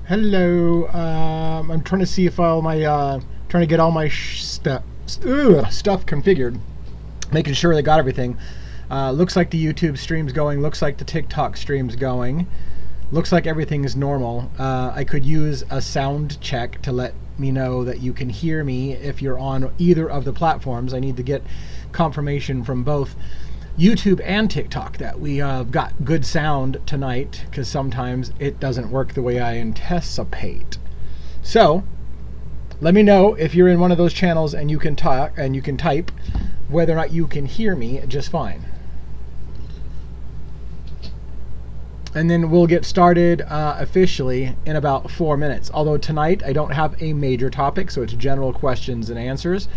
Hello. I'm trying to see if all my trying to get all my stuff configured, making sure they got everything. Looks like the YouTube stream's going. Looks like the TikTok stream's going. Looks like everything is normal. I could use a sound check to let me know that you can hear me if you're on either of the platforms. I need to get confirmation from both YouTube and TikTok that we got good sound tonight, because sometimes it doesn't work the way I anticipate. So let me know if you're in one of those channels and you can talk and you can type whether or not you can hear me just fine. And then we'll get started officially in about 4 minutes. Although tonight I don't have a major topic, so it's general questions and answers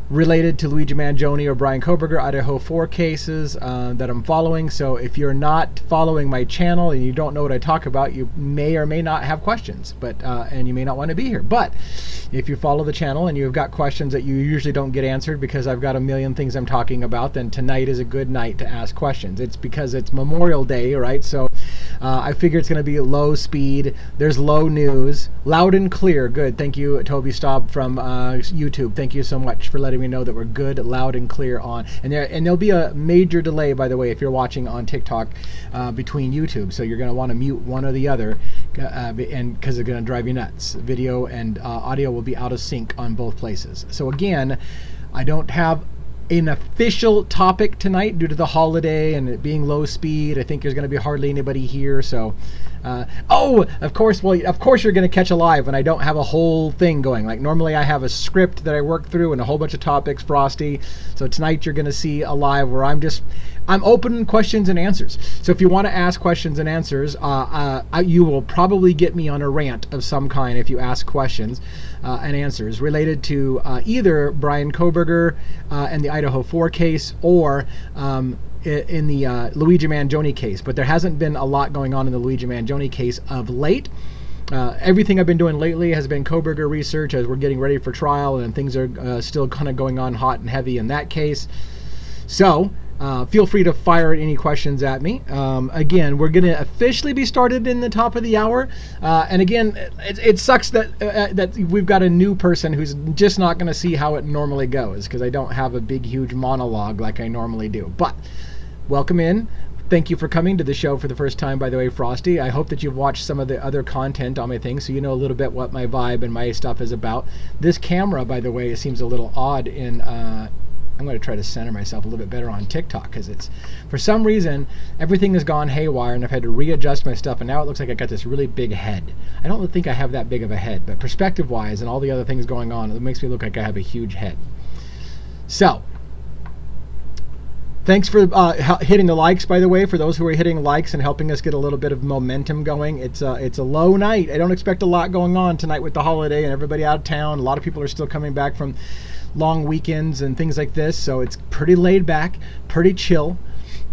related to Luigi Mangione or Bryan Kohberger Idaho 4 cases that I'm following. So if you're not following my channel and you don't know what I talk about, you may or may not have questions, but and you may not want to be here. But if you follow the channel and you've got questions that you usually don't get answered because I've got a million things I'm talking about, then tonight is a good night to ask questions. It's because it's Memorial Day, right? So I figure it's going to be low speed. There's low news, loud and clear. Good. Thank you, Toby Staub from YouTube. Thank you so much for letting me know that we're good, loud and clear on. And there'll be a major delay, by the way, if you're watching on TikTok between YouTube. So you're going to want to mute one or the other, and because it's going to drive you nuts. Video and audio will be out of sync on both places. So again, I don't have an official topic tonight due to the holiday and it being low speed. I think there's going to be hardly anybody here. So, of course, well, of course you're going to catch a live when I don't have a whole thing going. Like normally I have a script that I work through and a whole bunch of topics, Frosty. So tonight you're going to see a live where I'm open questions and answers. So if you want to ask questions and answers, you will probably get me on a rant of some kind if you ask questions and answers related to either Bryan Kohberger and the Idaho 4 case, or in the Luigi Mangione case. But there hasn't been a lot going on in the Luigi Mangione case of late. Everything I've been doing lately has been Kohberger research as we're getting ready for trial, and things are still kind of going on hot and heavy in that case. So feel free to fire any questions at me. Again, we're going to officially be started in the top of the hour. And again, it sucks that we've got a new person who's just not going to see how it normally goes, because I don't have a big, huge monologue like I normally do. But welcome in. Thank you for coming to the show for the first time, by the way, Frosty. I hope that you've watched some of the other content on my thing, so you know a little bit what my vibe and my stuff is about. This camera, by the way, seems a little odd in... I'm going to try to center myself a little bit better on TikTok, because it's, for some reason, everything has gone haywire and I've had to readjust my stuff, and now it looks like I got this really big head. I don't think I have that big of a head, but perspective-wise and all the other things going on, it makes me look like I have a huge head. So, thanks for hitting the likes, by the way, for those who are hitting likes and helping us get a little bit of momentum going. It's a low night. I don't expect a lot going on tonight with the holiday and everybody out of town. A lot of people are still coming back from long weekends and things like this, so it's pretty laid back, pretty chill.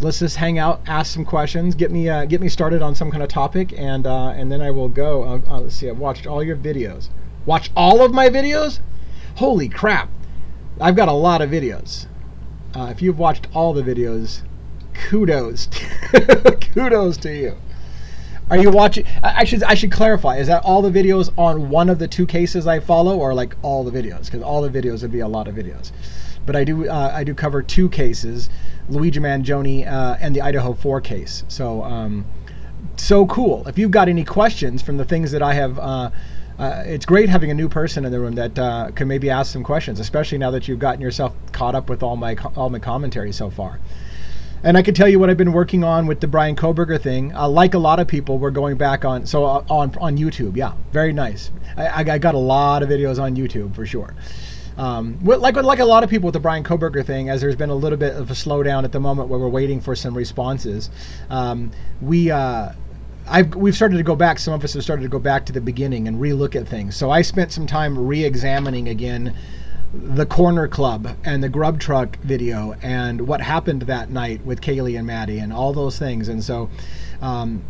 Let's just hang out, ask some questions, get me started on some kind of topic, and then I will go. Let's see. I've watched all your videos. Watch all of my videos? Holy crap! I've got a lot of videos. If you've watched all the videos, kudos, kudos to you. Are you watching? I should clarify. Is that all the videos on one of the two cases I follow, or like all the videos? Because all the videos would be a lot of videos. But I do cover two cases, Luigi Mangione and the Idaho 4 case. So so cool. If you've got any questions from the things that I have, it's great having a new person in the room that can maybe ask some questions, especially now that you've gotten yourself caught up with all my commentary so far. And I can tell you what I've been working on with the Bryan Kohberger thing. Like a lot of people, we're going back on YouTube. Yeah, very nice. I got a lot of videos on YouTube for sure. Like a lot of people with the Bryan Kohberger thing, as there's been a little bit of a slowdown at the moment where we're waiting for some responses. We've started to go back. Some of us have started to go back to the beginning and relook at things. So I spent some time re-examining again the Corner Club and the Grub Truck video and what happened that night with Kaylee and Maddie and all those things. And so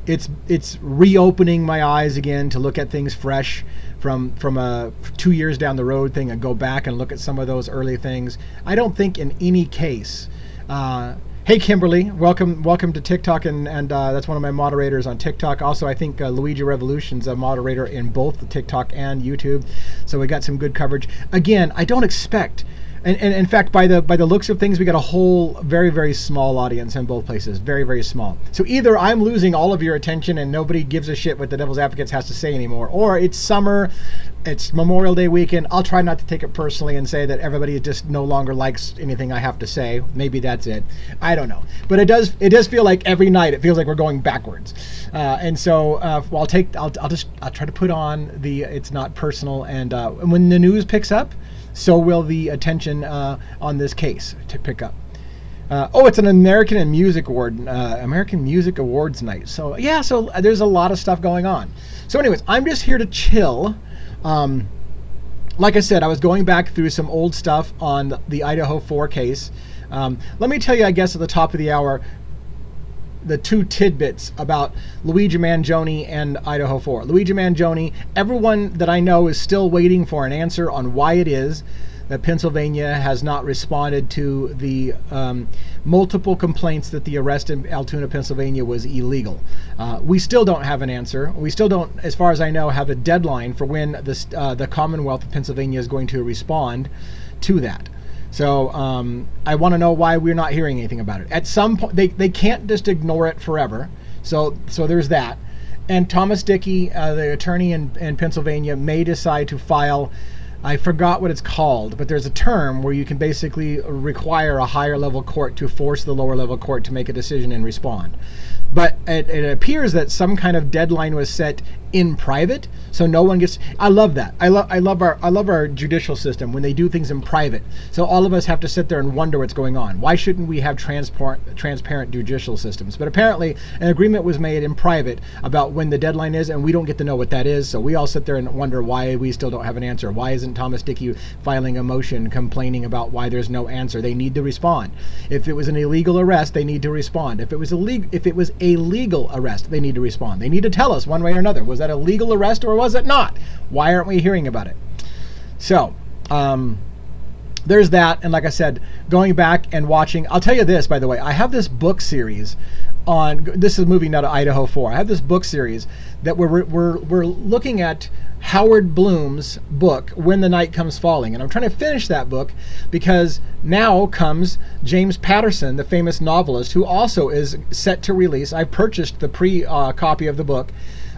it's reopening my eyes again to look at things fresh from a 2 years down the road thing, and go back and look at some of those early things. I don't think in any case Hey Kimberly, welcome to TikTok, and that's one of my moderators on TikTok. Also, I think Luigi Revolution's a moderator in both the TikTok and YouTube, so we got some good coverage. Again, I don't expect, and in fact, by the looks of things, we got a whole very, very small audience in both places, very, very small. So either I'm losing all of your attention and nobody gives a shit what the Devil's Advocates has to say anymore, or it's summer, it's Memorial Day weekend. I'll try not to take it personally and say that everybody just no longer likes anything I have to say. Maybe that's it. I don't know. But it does feel like every night it feels like we're going backwards. And so I'll try to put on the it's not personal, and when the news picks up, so will the attention on this case to pick up. It's an American Music Awards night. So yeah, so there's a lot of stuff going on. So anyways, I'm just here to chill. Like I said, I was going back through some old stuff on the Idaho 4 case. Let me tell you, I guess at the top of the hour, the two tidbits about Luigi Mangione and Idaho 4. Luigi Mangione, everyone that I know is still waiting for an answer on why it is that Pennsylvania has not responded to the multiple complaints that the arrest in Altoona, Pennsylvania was illegal. We still don't have an answer. We still don't, as far as I know, have a deadline for when the Commonwealth of Pennsylvania is going to respond to that. So I want to know why we're not hearing anything about it. At some point, they can't just ignore it forever. So there's that. And Thomas Dickey, the attorney in Pennsylvania, may decide to file, I forgot what it's called, but there's a term where you can basically require a higher level court to force the lower level court to make a decision and respond. But it appears that some kind of deadline was set in private, so no one gets. I love that. I love our judicial system when they do things in private. So all of us have to sit there and wonder what's going on. Why shouldn't we have transparent judicial systems? But apparently, an agreement was made in private about when the deadline is, and we don't get to know what that is. So we all sit there and wonder why we still don't have an answer. Why isn't Thomas Dickey filing a motion complaining about why there's no answer? They need to respond. If it was an illegal arrest, they need to respond. If it was a legal arrest, they need to respond. They need to tell us one way or another. Was that a legal arrest or was it not? Why aren't we hearing about it? So there's that. And like I said, going back and watching, I'll tell you this, by the way, I have this book series on, this is moving now to Idaho 4. I have this book series that we're looking at Howard Bloom's book, When the Night Comes Falling. And I'm trying to finish that book because now comes James Patterson, the famous novelist, who also is set to release. I purchased the pre-copy of the book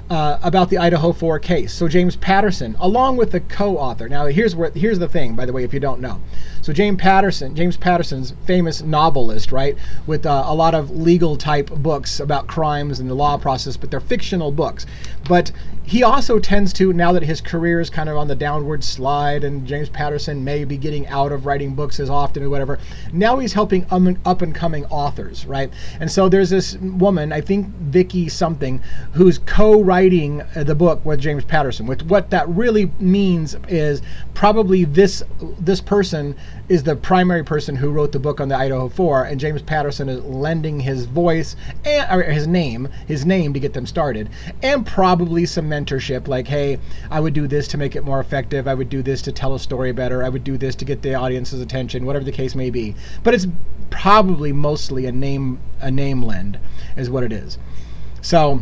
about the Idaho 4 case. So James Patterson, along with the co-author. Now here's the thing, by the way, if you don't know. So James Patterson's famous novelist, right, with a lot of legal type books about crimes and the law process, but they're fictional books. But he also tends to, now that his career is kind of on the downward slide, and James Patterson may be getting out of writing books as often or whatever, now he's helping up and coming authors, right? And so there's this woman, I think Vicky something, who's co-writing the book with James Patterson. With what that really means is probably this person is the primary person who wrote the book on the Idaho 4, and James Patterson is lending his voice or his name to get them started, and probably some mentorship, like, hey, I would do this to make it more effective, I would do this to tell a story better, I would do this to get the audience's attention, whatever the case may be. But it's probably mostly a name lend is what it is. So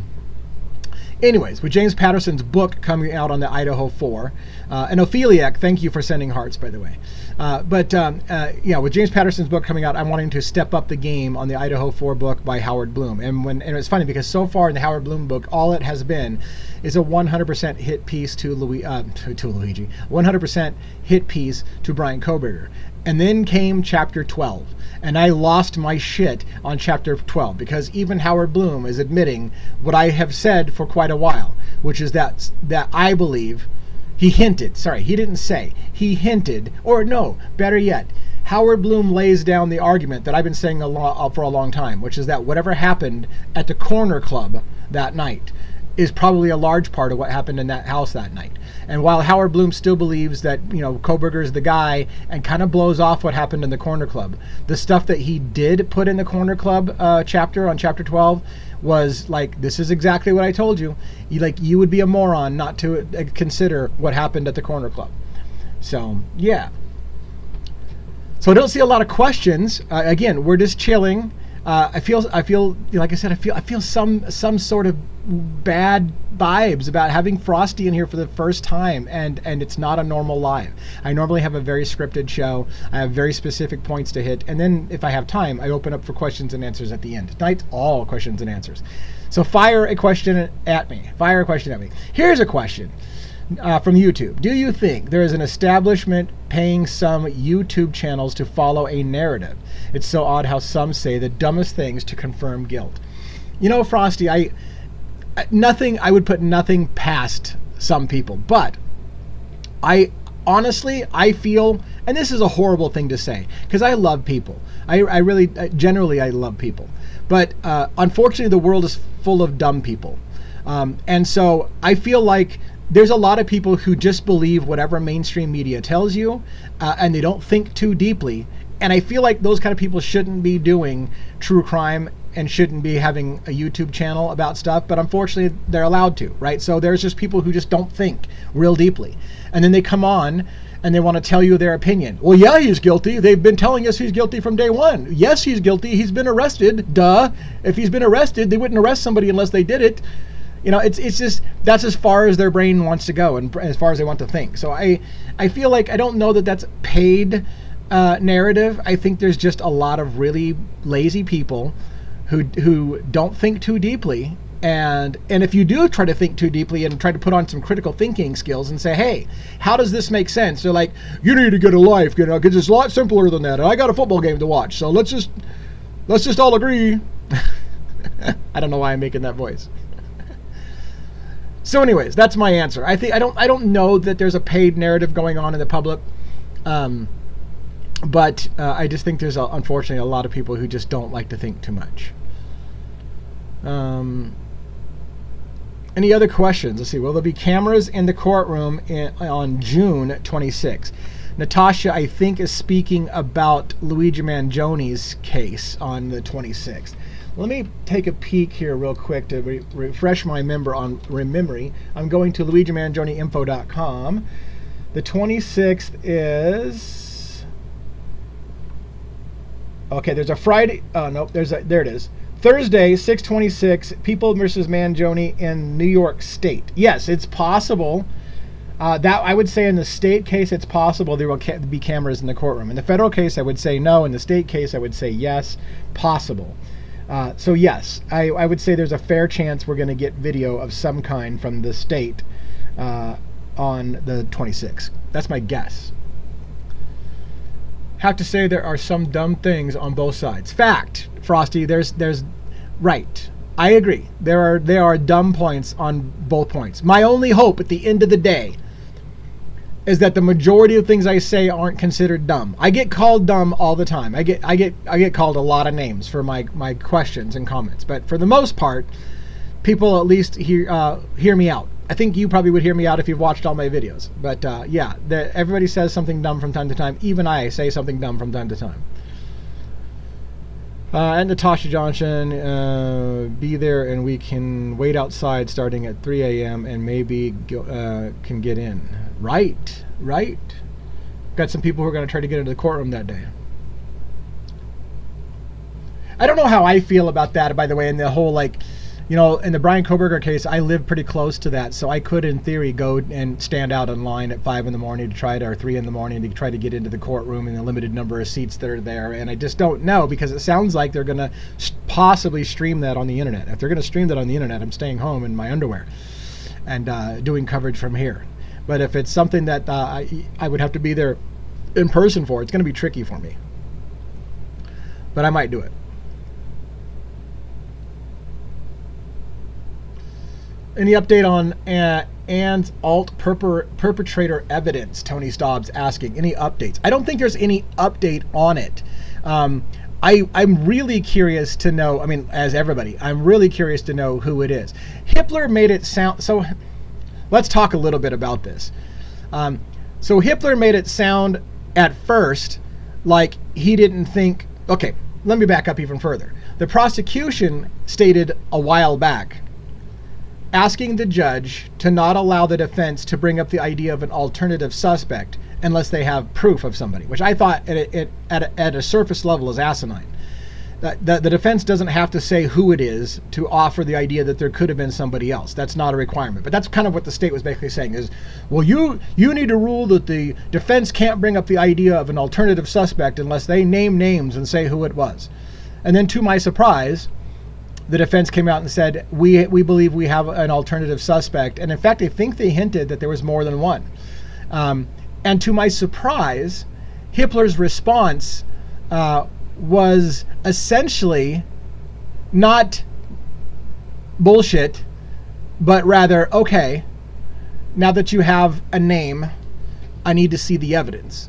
anyways, with James Patterson's book coming out on the Idaho 4, and Opheliac, thank you for sending hearts, by the way. With James Patterson's book coming out, I'm wanting to step up the game on the Idaho 4 book by Howard Bloom. And it's funny because so far in the Howard Bloom book, all it has been is a 100% hit piece to Luigi, 100% hit piece to Bryan Kohberger. And then came chapter 12. And I lost my shit on chapter 12 because even Howard Bloom is admitting what I have said for quite a while, which is that I believe he hinted, sorry, he didn't say, he hinted, or no, better yet, Howard Bloom lays down the argument that I've been saying for a long time, which is that whatever happened at the Corner Club that night is probably a large part of what happened in that house that night. And while Howard Bloom still believes that, Kohberger is the guy and kind of blows off what happened in the Corner Club, the stuff that he did put in the Corner Club chapter on chapter 12 was like, this is exactly what I told you. You would be a moron not to consider what happened at the Corner Club. So, yeah. So I don't see a lot of questions. Again, we're just chilling. I feel like I said, I feel some sort of bad vibes about having Frosty in here for the first time, and it's not a normal live. I normally have a very scripted show. I have very specific points to hit, and then if I have time, I open up for questions and answers at the end. Tonight's all questions and answers. So fire a question at me. Fire a question at me. Here's a question from YouTube. Do you think there is an establishment paying some YouTube channels to follow a narrative? It's so odd how some say the dumbest things to confirm guilt. You know, Frosty, I would put nothing past some people, but I honestly feel, and this is a horrible thing to say, because I love people. I really, generally I love people. But unfortunately, the world is full of dumb people. And so I feel like there's a lot of people who just believe whatever mainstream media tells you, and they don't think too deeply. And I feel like those kind of people shouldn't be doing true crime and shouldn't be having a YouTube channel about stuff, but unfortunately they're allowed to, right? So there's just people who just don't think real deeply. And then they come on and they want to tell you their opinion. Well, yeah, he's guilty. They've been telling us he's guilty from day one. Yes, he's guilty. He's been arrested. Duh. If he's been arrested, they wouldn't arrest somebody unless they did it. You know, it's just, that's as far as their brain wants to go and as far as they want to think. So I feel like, I don't know that that's paid narrative. I think there's just a lot of really lazy people who don't think too deeply. And if you do try to think too deeply and try to put on some critical thinking skills and say, hey, how does this make sense? They're like, you need to get a life, you know, because it's a lot simpler than that. And I got a football game to watch, so let's just all agree. I don't know why I'm making that voice. So anyways, that's my answer. I don't know that there's a paid narrative going on in the public. But I just think there's, unfortunately, a lot of people who just don't like to think too much. Any other questions? Let's see. Will there be cameras in the courtroom on June 26th? Natasha, I think, is speaking about Luigi Mangione's case on the 26th. Let me take a peek here real quick to refresh my memory. I'm going to LuigiMangioneInfo.com. The 26th is... Okay, there's a Friday... Oh, no, there it is. Thursday, 6/26, People versus Mangione in New York State. Yes, it's possible. That I would say in the state case, it's possible there will be cameras in the courtroom. In the federal case, I would say no. In the state case, I would say yes, possible. So yes, I would say there's a fair chance we're going to get video of some kind from the state on the 26th. That's my guess. Have to say there are some dumb things on both sides. Fact, Frosty, there's right. I agree. There are dumb points on both points. My only hope at the end of the day is that the majority of things I say aren't considered dumb. I get called dumb all the time. I get called a lot of names for my questions and comments. But for the most part, people at least hear me out. I think you probably would hear me out if you've watched all my videos. But yeah, everybody says something dumb from time to time. Even I say something dumb from time to time. And Natasha Johnson, be there and we can wait outside starting at 3 a.m. and maybe can get in. Right. Got some people who are going to try to get into the courtroom that day. I don't know how I feel about that, by the way, in the whole, like, you know, in the Bryan Kohberger case, I live pretty close to that, so I could, in theory, go and stand out in line at 5 in the morning to try to, or 3 in the morning to try to get into the courtroom in the limited number of seats that are there, and I just don't know, because it sounds like they're going to possibly stream that on the internet. If they're going to stream that on the internet, I'm staying home in my underwear and doing coverage from here. But if it's something that I would have to be there in person for, it's going to be tricky for me. But I might do it. Any update on Ann's alt perpetrator evidence? Tony Stobbs asking. Any updates? I don't think there's any update on it. I'm really curious to know, I mean, as everybody, I'm really curious to know who it is. Hitler made it sound, so let's talk a little bit about this. So Hitler made it sound at first like he didn't think, okay, let me back up even further. The prosecution stated a while back asking the judge to not allow the defense to bring up the idea of an alternative suspect unless they have proof of somebody, which I thought at a surface level is asinine. the defense doesn't have to say who it is to offer the idea that there could have been somebody else. That's not a requirement. But that's kind of what the state was basically saying is, well, you need to rule that the defense can't bring up the idea of an alternative suspect unless they name names and say who it was. And then to my surprise, the defense came out and said, we believe we have an alternative suspect. And in fact, I think they hinted that there was more than one. And to my surprise, Hippler's response was essentially not bullshit, but rather, okay, now that you have a name, I need to see the evidence.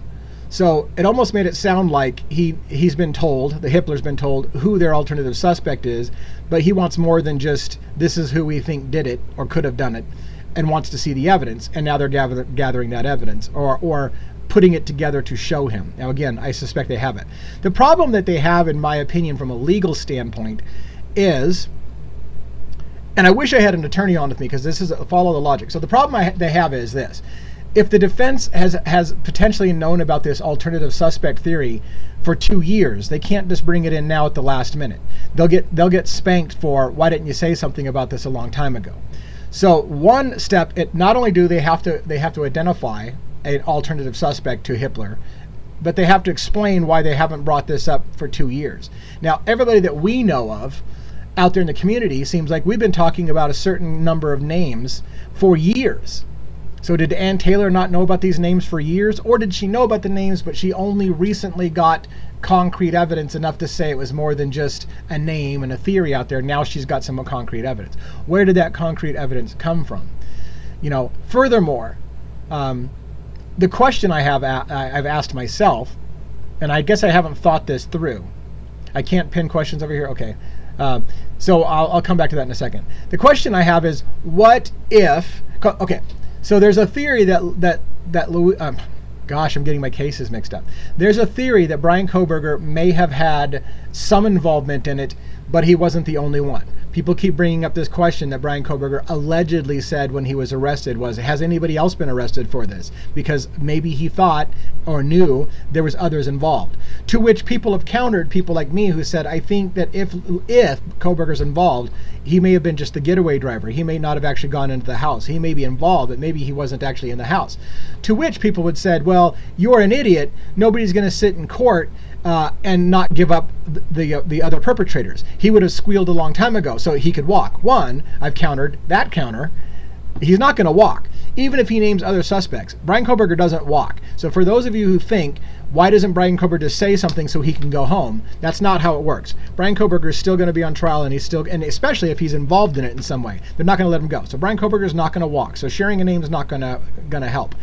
So it almost made it sound like he's been told, the Hippler's been told who their alternative suspect is, but he wants more than just, this is who we think did it or could have done it, and wants to see the evidence. And now they're gathering that evidence or putting it together to show him. Now, again, I suspect they have it. The problem that they have, in my opinion, from a legal standpoint is, and I wish I had an attorney on with me because this is follow the logic. So the problem they have is this. If the defense has potentially known about this alternative suspect theory for 2 years, they can't just bring it in now at the last minute. They'll get spanked for, why didn't you say something about this a long time ago? So one step, not only do they have to identify an alternative suspect to Hippler, but they have to explain why they haven't brought this up for 2 years. Now, everybody that we know of out there in the community seems like we've been talking about a certain number of names for years. So did Ann Taylor not know about these names for years? Or did she know about the names, but she only recently got concrete evidence enough to say it was more than just a name and a theory out there? Now she's got some concrete evidence. Where did that concrete evidence come from? Furthermore, the question I've asked myself, and I guess I haven't thought this through. I can't pin questions over here. Okay. So I'll come back to that in a second. The question I have is, what if, okay, so there's a theory that gosh, I'm getting my cases mixed up. There's a theory that Bryan Kohberger may have had some involvement in it, but he wasn't the only one. People keep bringing up this question that Bryan Kohberger allegedly said when he was arrested was, has anybody else been arrested for this? Because maybe he thought or knew there was others involved. To which people have countered, people like me, who said, I think that if Kohberger's involved, he may have been just the getaway driver. He may not have actually gone into the house. He may be involved, but maybe he wasn't actually in the house. To which people would said, well, you're an idiot. Nobody's going to sit in court and not give up the other perpetrators. He would have squealed a long time ago so he could walk. One, I've countered that counter. He's not going to walk. Even if he names other suspects, Bryan Kohberger doesn't walk. So for those of you who think, why doesn't Bryan Kohberger just say something so he can go home? That's not how it works. Bryan Kohberger is still going to be on trial, and and especially if he's involved in it in some way, they're not going to let him go. So Bryan Kohberger is not going to walk. So sharing a name is not going to help.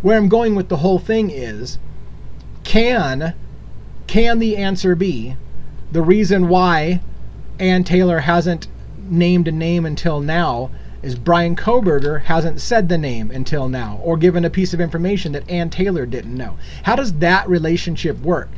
Where I'm going with the whole thing is, can the answer be the reason why Ann Taylor hasn't named a name until now is Bryan Kohberger hasn't said the name until now, or given a piece of information that Ann Taylor didn't know? How does that relationship work?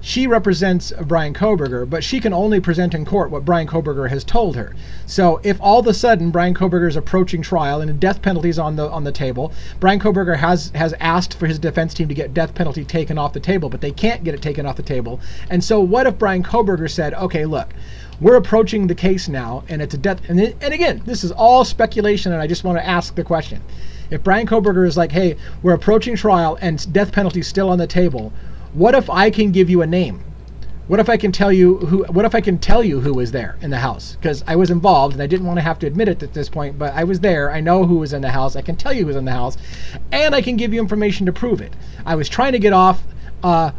She represents Bryan Kohberger, but she can only present in court what Bryan Kohberger has told her. So if all of a sudden Bryan Kohberger is approaching trial and a death penalty is on the table, Bryan Kohberger has asked for his defense team to get death penalty taken off the table, but they can't get it taken off the table. And so what if Bryan Kohberger said, okay, look, we're approaching the case now, and it's a death, and again, this is all speculation, and I just want to ask the question. If Bryan Kohberger is like, hey, we're approaching trial and death penalty is still on the table, what if I can give you a name? What if I can tell you who was there in the house? Because I was involved and I didn't want to have to admit it at this point, but I was there. I know who was in the house. I can tell you who was in the house, and I can give you information to prove it. I was trying to get off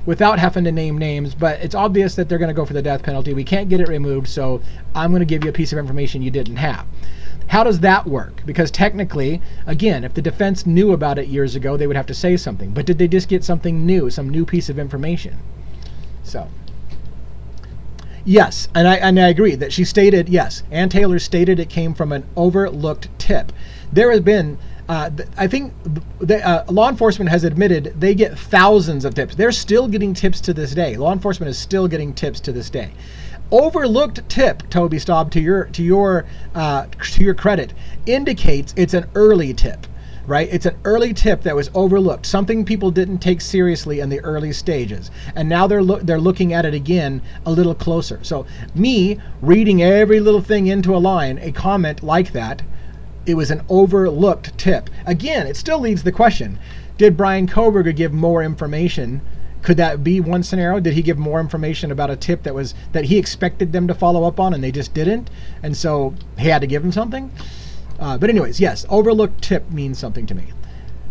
without having to name names, but it's obvious that they're going to go for the death penalty. We can't get it removed, so I'm going to give you a piece of information you didn't have. How does that work? Because technically, again, if the defense knew about it years ago, they would have to say something. But did they just get something new, some new piece of information? So, yes, and I agree that she stated, yes, Ann Taylor stated it came from an overlooked tip. There has been, I think law enforcement has admitted they get thousands of tips. They're still getting tips to this day. Law enforcement is still getting tips to this day. Overlooked tip, Toby Staub, to your credit, indicates it's an early tip. right? It's an early tip that was overlooked, something people didn't take seriously in the early stages, and now they're looking at it again a little closer. So me reading every little thing into a line, a comment like that, it was an overlooked tip. Again, it still leaves the question: did Bryan Kohberger give more information? Could that be one scenario? Did he give more information about a tip that he expected them to follow up on and they just didn't, and so he had to give them something? But anyways, yes, overlooked tip means something to me.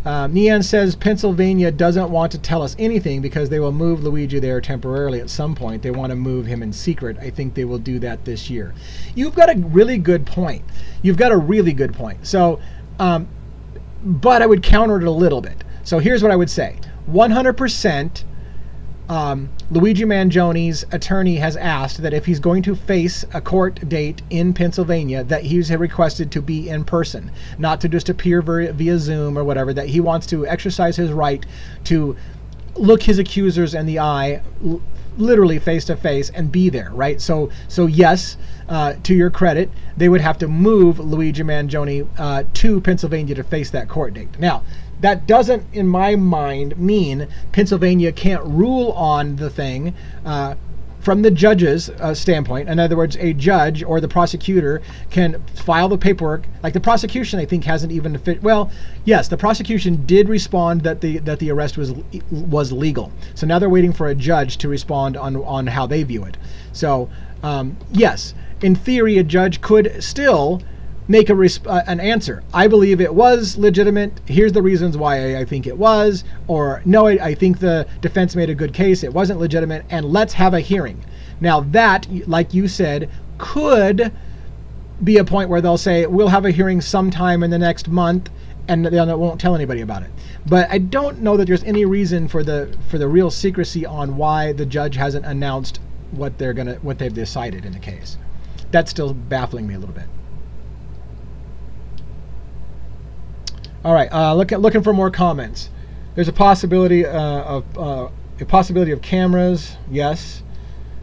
Nian says Pennsylvania doesn't want to tell us anything because they will move Luigi there temporarily at some point. They want to move him in secret. I think they will do that this year. You've got a really good point. So, but I would counter it a little bit. So here's what I would say. 100%. Luigi Mangione's attorney has asked that if he's going to face a court date in Pennsylvania, that he's requested to be in person, not to just appear via Zoom or whatever, that he wants to exercise his right to look his accusers in the eye, literally face to face, and be there, right? So yes, to your credit, they would have to move Luigi Mangione to Pennsylvania to face that court date. Now, that doesn't, in my mind, mean Pennsylvania can't rule on the thing from the judge's standpoint. In other words, a judge or the prosecutor can file the paperwork. Like the prosecution, I think, hasn't even well, yes, the prosecution did respond that the arrest was legal. So now they're waiting for a judge to respond on how they view it. So yes, in theory, a judge could still make an answer. I believe it was legitimate. Here's the reasons why I think it was. Or no, I think the defense made a good case. It wasn't legitimate, and let's have a hearing. Now that, like you said, could be a point where they'll say, we'll have a hearing sometime in the next month, and they won't tell anybody about it. But I don't know that there's any reason for the real secrecy on why the judge hasn't announced what they've decided in the case. That's still baffling me a little bit. All right, looking for more comments. There's a possibility of cameras, yes,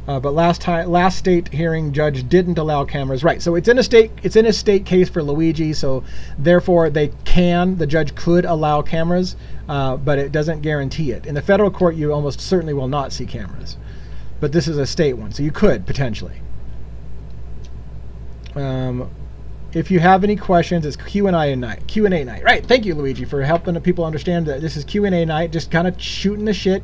but last state hearing judge didn't allow cameras. Right, so it's in a state case for Luigi, so therefore the judge could allow cameras, but it doesn't guarantee it. In the federal court, you almost certainly will not see cameras, but this is a state one, so you could potentially. If you have any questions, it's Q&A night. Right, thank you, Luigi, for helping people understand that this is Q&A night, just kind of shooting the shit,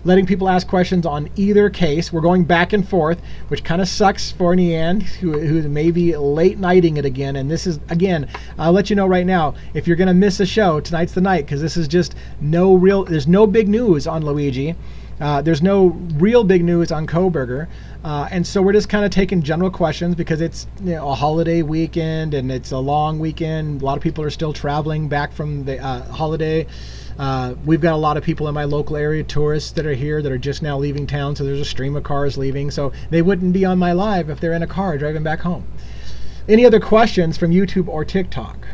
letting people ask questions on either case. We're going back and forth, which kind of sucks for Nian, who may be late-nighting it again. And this is, again, I'll let you know right now, if you're going to miss a show, tonight's the night, because this is just there's no big news on Luigi. There's no real big news on Kohberger. And so we're just kind of taking general questions because it's a holiday weekend and it's a long weekend. A lot of people are still traveling back from the holiday. We've got a lot of people in my local area, tourists that are here that are just now leaving town. So there's a stream of cars leaving. So they wouldn't be on my live if they're in a car driving back home. Any other questions from YouTube or TikTok?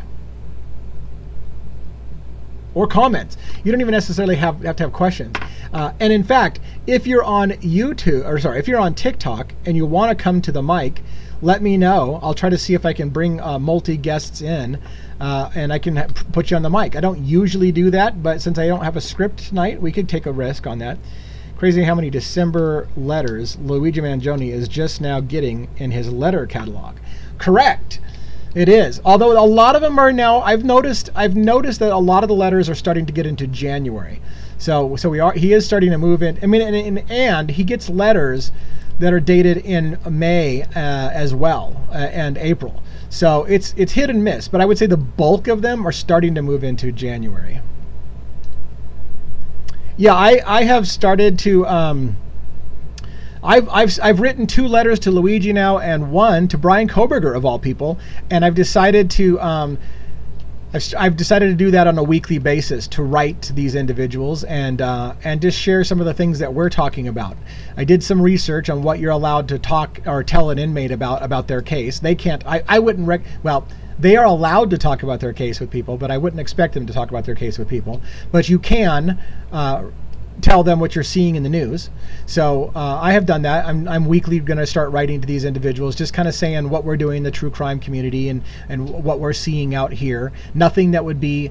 Or comments. You don't even necessarily have to have questions. And in fact, if you're on if you're on TikTok and you want to come to the mic, let me know. I'll try to see if I can bring multi-guests in and I can put you on the mic. I don't usually do that, but since I don't have a script tonight, we could take a risk on that. Crazy how many December letters Luigi Mangione is just now getting in his letter catalog. Correct. It is. Although a lot of them are now, I've noticed that a lot of the letters are starting to get into January. So he is starting to move in. I mean, and he gets letters that are dated in May as well, and April. So it's hit and miss, but I would say the bulk of them are starting to move into January. Yeah, I have started to I've written 2 letters to Luigi now and 1 to Bryan Kohberger of all people, and I've decided to do that on a weekly basis, to write to these individuals and just share some of the things that we're talking about. I did some research on what you're allowed to talk or tell an inmate about their case. They can't. I wouldn't. They are allowed to talk about their case with people, but I wouldn't expect them to talk about their case with people. But you can tell them what you're seeing in the news. So I have done that. I'm weekly going to start writing to these individuals, just kind of saying what we're doing in the true crime community and what we're seeing out here. Nothing that would be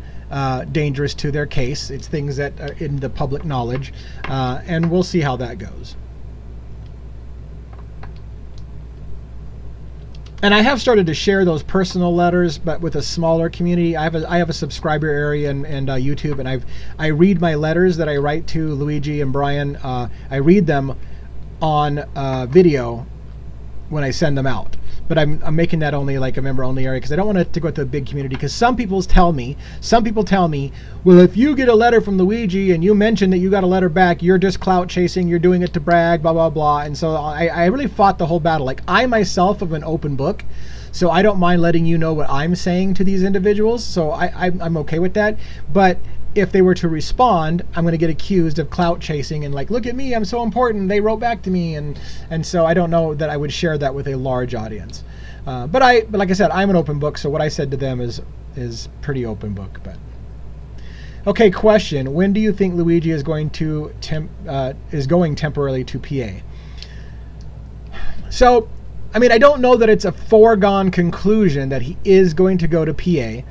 dangerous to their case. It's things that are in the public knowledge, and we'll see how that goes. And I have started to share those personal letters, but with a smaller community. I have a subscriber area and YouTube, and I read my letters that I write to Luigi and Bryan. I read them on video when I send them out. But I'm making that only like a member-only area because I don't want it to go to a big community. Because some people tell me, well, if you get a letter from Luigi and you mention that you got a letter back, you're just clout chasing, you're doing it to brag, blah, blah, blah. And so I really fought the whole battle. Like, I myself am an open book, so I don't mind letting you know what I'm saying to these individuals. So I'm okay with that. But if they were to respond, I'm going to get accused of clout chasing and like, look at me, I'm so important, they wrote back to me, and so I don't know that I would share that with a large audience. But like I said, I'm an open book, so what I said to them is pretty open book. But okay, question: when do you think Luigi is going temporarily to PA? So, I mean, I don't know that it's a foregone conclusion that he is going to go to PA,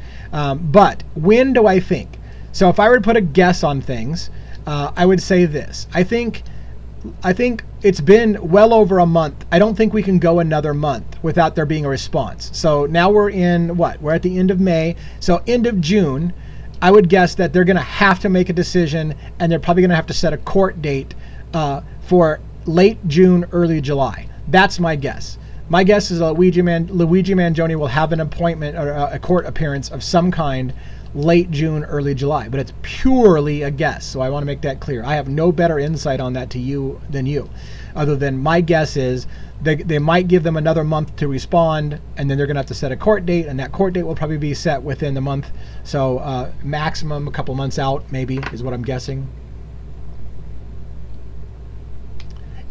but when do I think? So if I were to put a guess on things, I would say this. I think it's been well over a month. I don't think we can go another month without there being a response. So now we're in what? We're at the end of May. So end of June, I would guess that they're going to have to make a decision, and they're probably going to have to set a court date for late June, early July. That's my guess. My guess is Luigi Mangione will have an appointment or a court appearance of some kind late June, early July, but it's purely a guess. So I want to make that clear. I have no better insight on that than you, other than my guess is they might give them another month to respond, and then they're going to have to set a court date, and that court date will probably be set within the month. So maximum a couple months out, maybe, is what I'm guessing.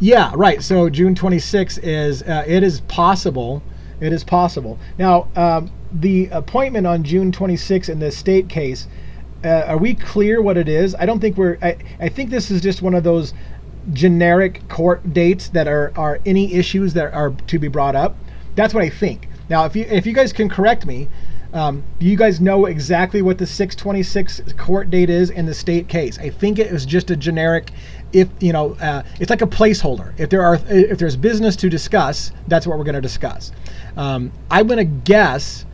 Yeah, right. So June 26th is, it is possible. It is possible. Now, the appointment on June 26th in the state case, are we clear what it is? I don't think I think this is just one of those generic court dates that are any issues that are to be brought up. That's what I think. Now, if you guys can correct me, do you guys know exactly what the 6/26 court date is in the state case? I think it was just a generic, it's like a placeholder. If there's business to discuss, that's what we're going to discuss. I'm going to guess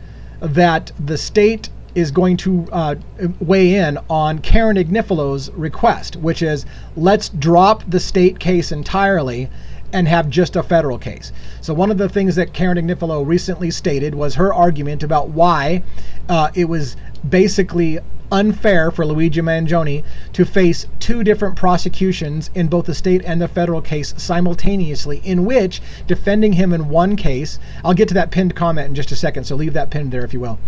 that the state is going to weigh in on Karen Ignifolo's request, which is let's drop the state case entirely and have just a federal case. So one of the things that Karen Ignifolo recently stated was her argument about why it was basically unfair for Luigi Mangione to face two different prosecutions in both the state and the federal case simultaneously, in which defending him in one case, I'll get to that pinned comment in just a second, so leave that pinned there if you will.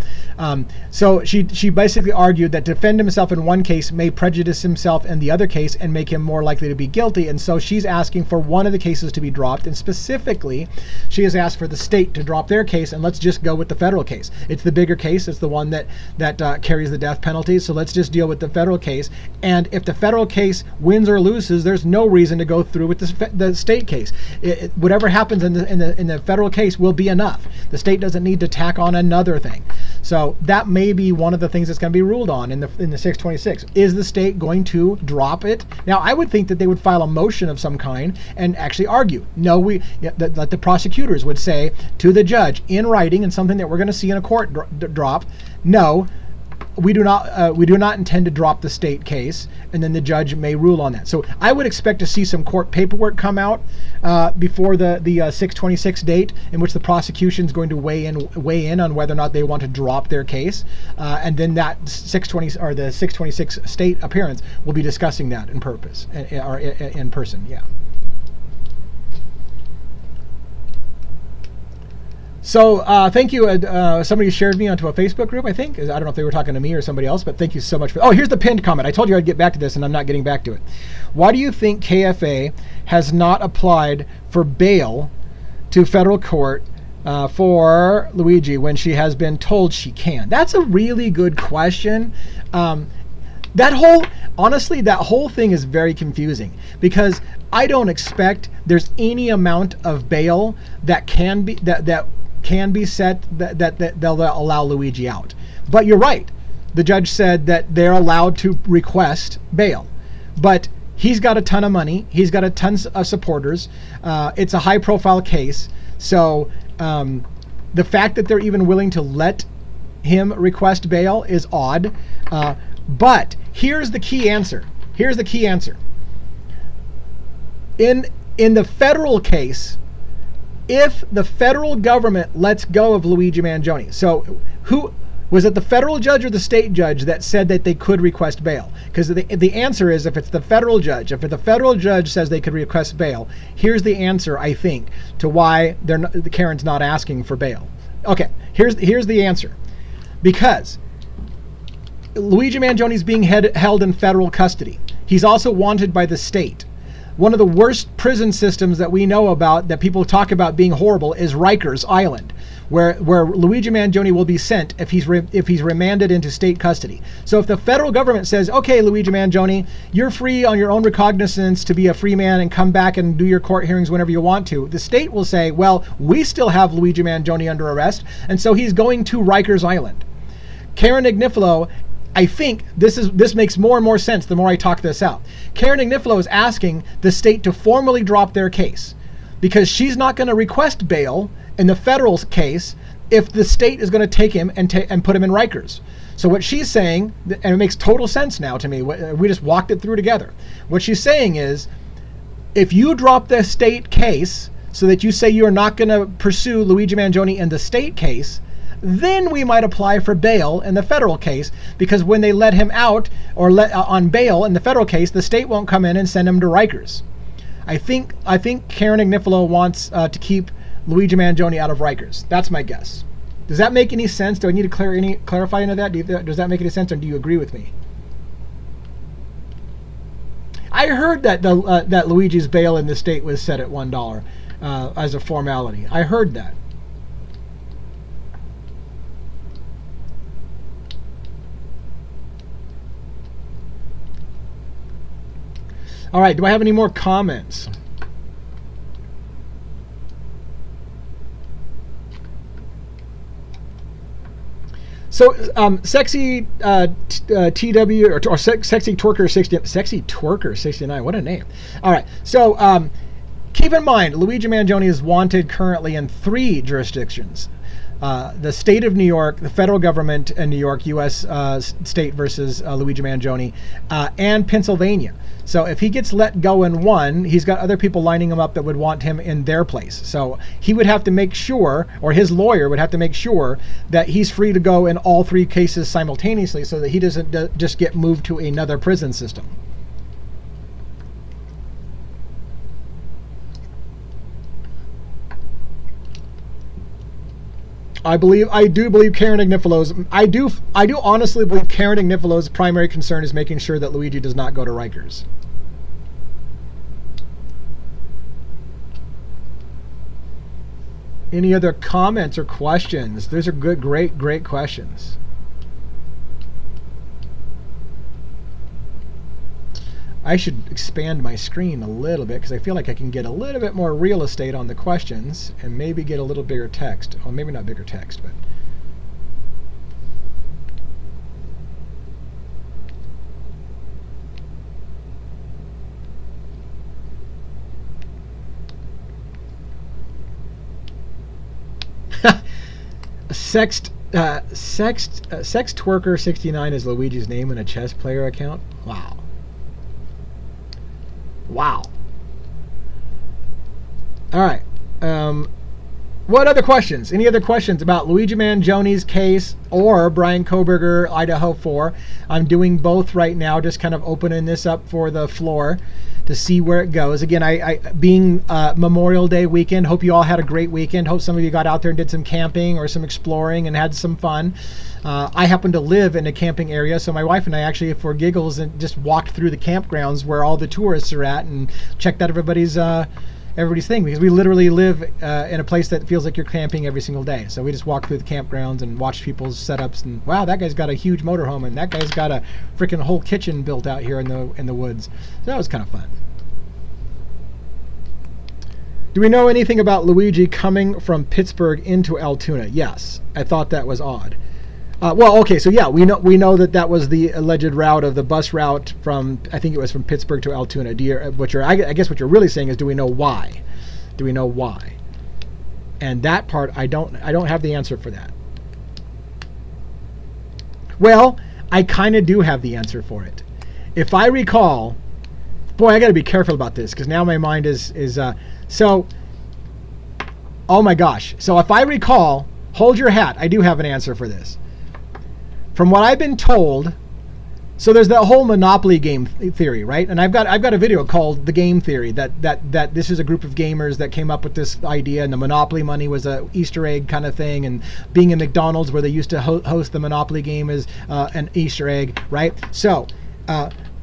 So she basically argued that defend himself in one case may prejudice himself in the other case and make him more likely to be guilty, and so she's asking for one of the cases to be dropped, and specifically she has asked for the state to drop their case and let's just go with the federal case. It's the bigger case, it's the one that carries the death penalty. So let's just deal with the federal case. And if the federal case wins or loses, there's no reason to go through with the state case. Whatever happens in the federal case will be enough. The state doesn't need to tack on another thing. So that may be one of the things that's going to be ruled on in the 6/26. Is the state going to drop it? Now, I would think that they would file a motion of some kind and actually argue. No, that the prosecutors would say to the judge in writing, and something that we're going to see in a court drop. No. We do not intend to drop the state case, and then the judge may rule on that. So I would expect to see some court paperwork come out before the 6/26 date, in which the prosecution is going to weigh in on whether or not they want to drop their case, and then that 6/26 state appearance will be discussing that in person. Yeah. So thank you. Somebody shared me onto a Facebook group, I think. I don't know if they were talking to me or somebody else, but thank you so much for. Oh, here's the pinned comment. I told you I'd get back to this, and I'm not getting back to it. Why do you think KFA has not applied for bail to federal court for Luigi when she has been told she can? That's a really good question. honestly, that whole thing is very confusing because I don't expect there's any amount of bail that can be set that they'll allow Luigi out. But you're right. The judge said that they're allowed to request bail, but he's got a ton of money. He's got a ton of supporters. It's a high-profile case, so the fact that they're even willing to let him request bail is odd. But here's the key answer. In the federal case, if the federal government lets go of Luigi Mangione, so who was it, the federal judge or the state judge that said that they could request bail? Because the answer is, if it's the federal judge, if the federal judge says they could request bail, here's the answer, I think, to why Karen's not asking for bail. Okay, here's the answer. Because Luigi Mangione is being held in federal custody. He's also wanted by the state. One of the worst prison systems that we know about, that people talk about being horrible, is Rikers Island, where Luigi Mangione will be sent if he's remanded into state custody. So if the federal government says, okay, Luigi Mangione, you're free on your own recognizance to be a free man and come back and do your court hearings whenever you want to, the state will say, well, we still have Luigi Mangione under arrest, and so he's going to Rikers Island. Karen Agnifilo, I think this makes more and more sense the more I talk this out. Karen Agnifilo is asking the state to formally drop their case because she's not going to request bail in the federal case if the state is going to take him and put him in Rikers. So what she's saying, and it makes total sense now to me, we just walked it through together. What she's saying is, if you drop the state case so that you say you're not going to pursue Luigi Mangione in the state case, then we might apply for bail in the federal case, because when they let him out or on bail in the federal case, the state won't come in and send him to Rikers. I think Karen Agnifilo wants to keep Luigi Mangione out of Rikers. That's my guess. Does that make any sense? Do I need to clarify into that? Does that make any sense, or do you agree with me? I heard that that Luigi's bail in the state was set at $1 as a formality. I heard that. All right, do I have any more comments? So, sexy TW or sexy twerker 69. What a name! All right, so keep in mind, Luigi Mangione is wanted currently in 3 jurisdictions: the state of New York, the federal government in New York, U.S. State versus Luigi Mangione, and Pennsylvania. So if he gets let go in one, he's got other people lining him up that would want him in their place. So he would have to make sure, or his lawyer would have to make sure, that he's free to go in all 3 cases simultaneously, so that he doesn't just get moved to another prison system. I do believe Karen Agnifilo's. I do honestly believe Karen Agnifilo's primary concern is making sure that Luigi does not go to Rikers. Any other comments or questions? Those are good, great questions. I should expand my screen a little bit because I feel like I can get a little bit more real estate on the questions and maybe get a little bigger text. Well, maybe not bigger text, but... Sex Twerker 69 is Luigi's name in a chess player account? Wow. Wow. All right. What other questions? Any other questions about Luigi Mangione's case or Bryan Kohberger, Idaho 4? I'm doing both right now, just kind of opening this up for the floor to see where it goes. Again, I being Memorial Day weekend, hope you all had a great weekend. Hope some of you got out there and did some camping or some exploring and had some fun. I happen to live in a camping area, so my wife and I actually, for giggles, and just walked through the campgrounds where all the tourists are at and checked out everybody's everybody's thing, because we literally live in a place that feels like you're camping every single day. So we just walk through the campgrounds and watch people's setups, and wow, that guy's got a huge motorhome, and that guy's got a freaking whole kitchen built out here in the woods. So that was kind of fun. Do we know anything about Luigi coming from Pittsburgh into Altoona? Yes, I thought that was odd. Well, okay, so yeah, we know that was the alleged route of the bus route from, I think it was from Pittsburgh to Altoona. I guess what you're really saying is, do we know why? Do we know why? And that part, I don't have the answer for that. Well, I kind of do have the answer for it. If I recall, boy, I got to be careful about this, because now my mind is so. Oh my gosh! So if I recall, hold your hat. I do have an answer for this. From what I've been told, so there's that whole Monopoly game theory, right? And I've got a video called The Game Theory, that this is a group of gamers that came up with this idea, and the Monopoly money was a Easter egg kind of thing, and being in McDonald's where they used to host the Monopoly game is an Easter egg, right? So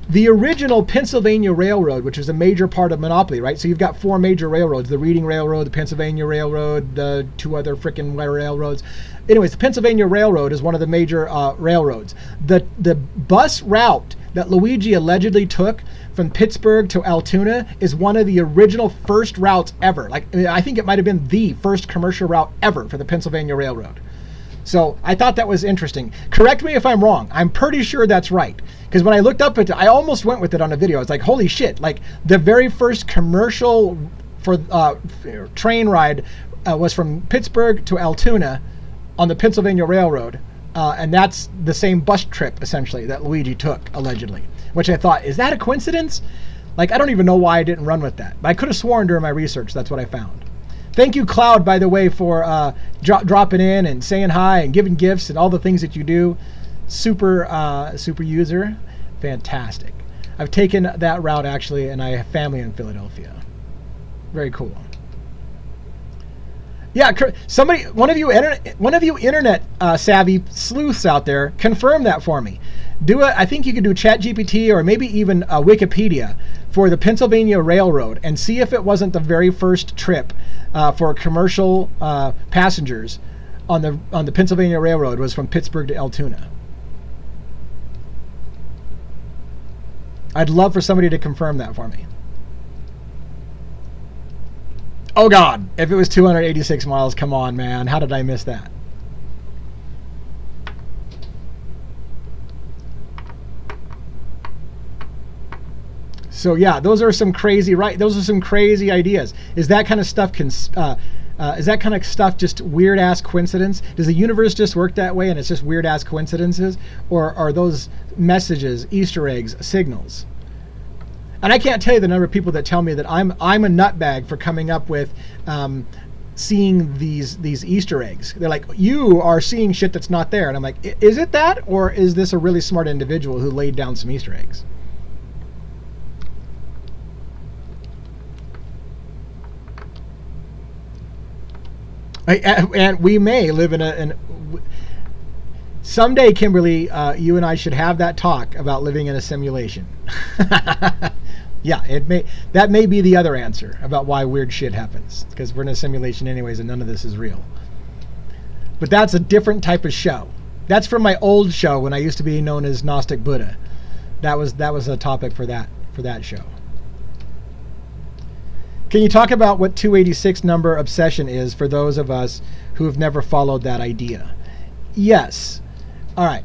the original Pennsylvania Railroad, which is a major part of Monopoly, right? So you've got 4 major railroads: the Reading Railroad, the Pennsylvania Railroad, the 2 other freaking railroads. Anyways, the Pennsylvania Railroad is one of the major railroads. The bus route that Luigi allegedly took from Pittsburgh to Altoona is one of the original first routes ever. Like, I think it might have been the first commercial route ever for the Pennsylvania Railroad. So I thought that was interesting. Correct me if I'm wrong. I'm pretty sure that's right. Because when I looked up at it, I almost went with it on a video. I was like, holy shit. Like, the very first commercial for train ride was from Pittsburgh to Altoona on the Pennsylvania Railroad. And that's the same bus trip, essentially, that Luigi took, allegedly. Which I thought, is that a coincidence? Like, I don't even know why I didn't run with that. But I could have sworn during my research that's what I found. Thank you, Cloud, by the way, for dropping in and saying hi and giving gifts and all the things that you do. Super user. Fantastic. I've taken that route, actually, and I have family in Philadelphia. Very cool. Yeah, one of you internet savvy sleuths out there, confirm that for me. I think you could do ChatGPT or maybe even Wikipedia for the Pennsylvania Railroad and see if it wasn't the very first trip for commercial passengers on the Pennsylvania Railroad was from Pittsburgh to Altoona. I'd love for somebody to confirm that for me. Oh God, if it was 286 miles, come on, man. How did I miss that? So yeah, those are some crazy, right? Those are some crazy ideas. Is that kind of stuff just weird ass coincidence? Does the universe just work that way and it's just weird ass coincidences? Or are those messages, Easter eggs, signals? And I can't tell you the number of people that tell me that I'm a nutbag for coming up with seeing these Easter eggs. They're like, you are seeing shit that's not there. And I'm like, is it that? Or is this a really smart individual who laid down some Easter eggs? And we may live in someday, Kimberly, you and I should have that talk about living in a simulation. Yeah, that may be the other answer about why weird shit happens, because we're in a simulation anyways and none of this is real. But that's a different type of show. That's from my old show when I used to be known as Gnostic Buddha. That was a topic for that show. Can you talk about what 286 number obsession is for those of us who have never followed that idea? Yes. All right.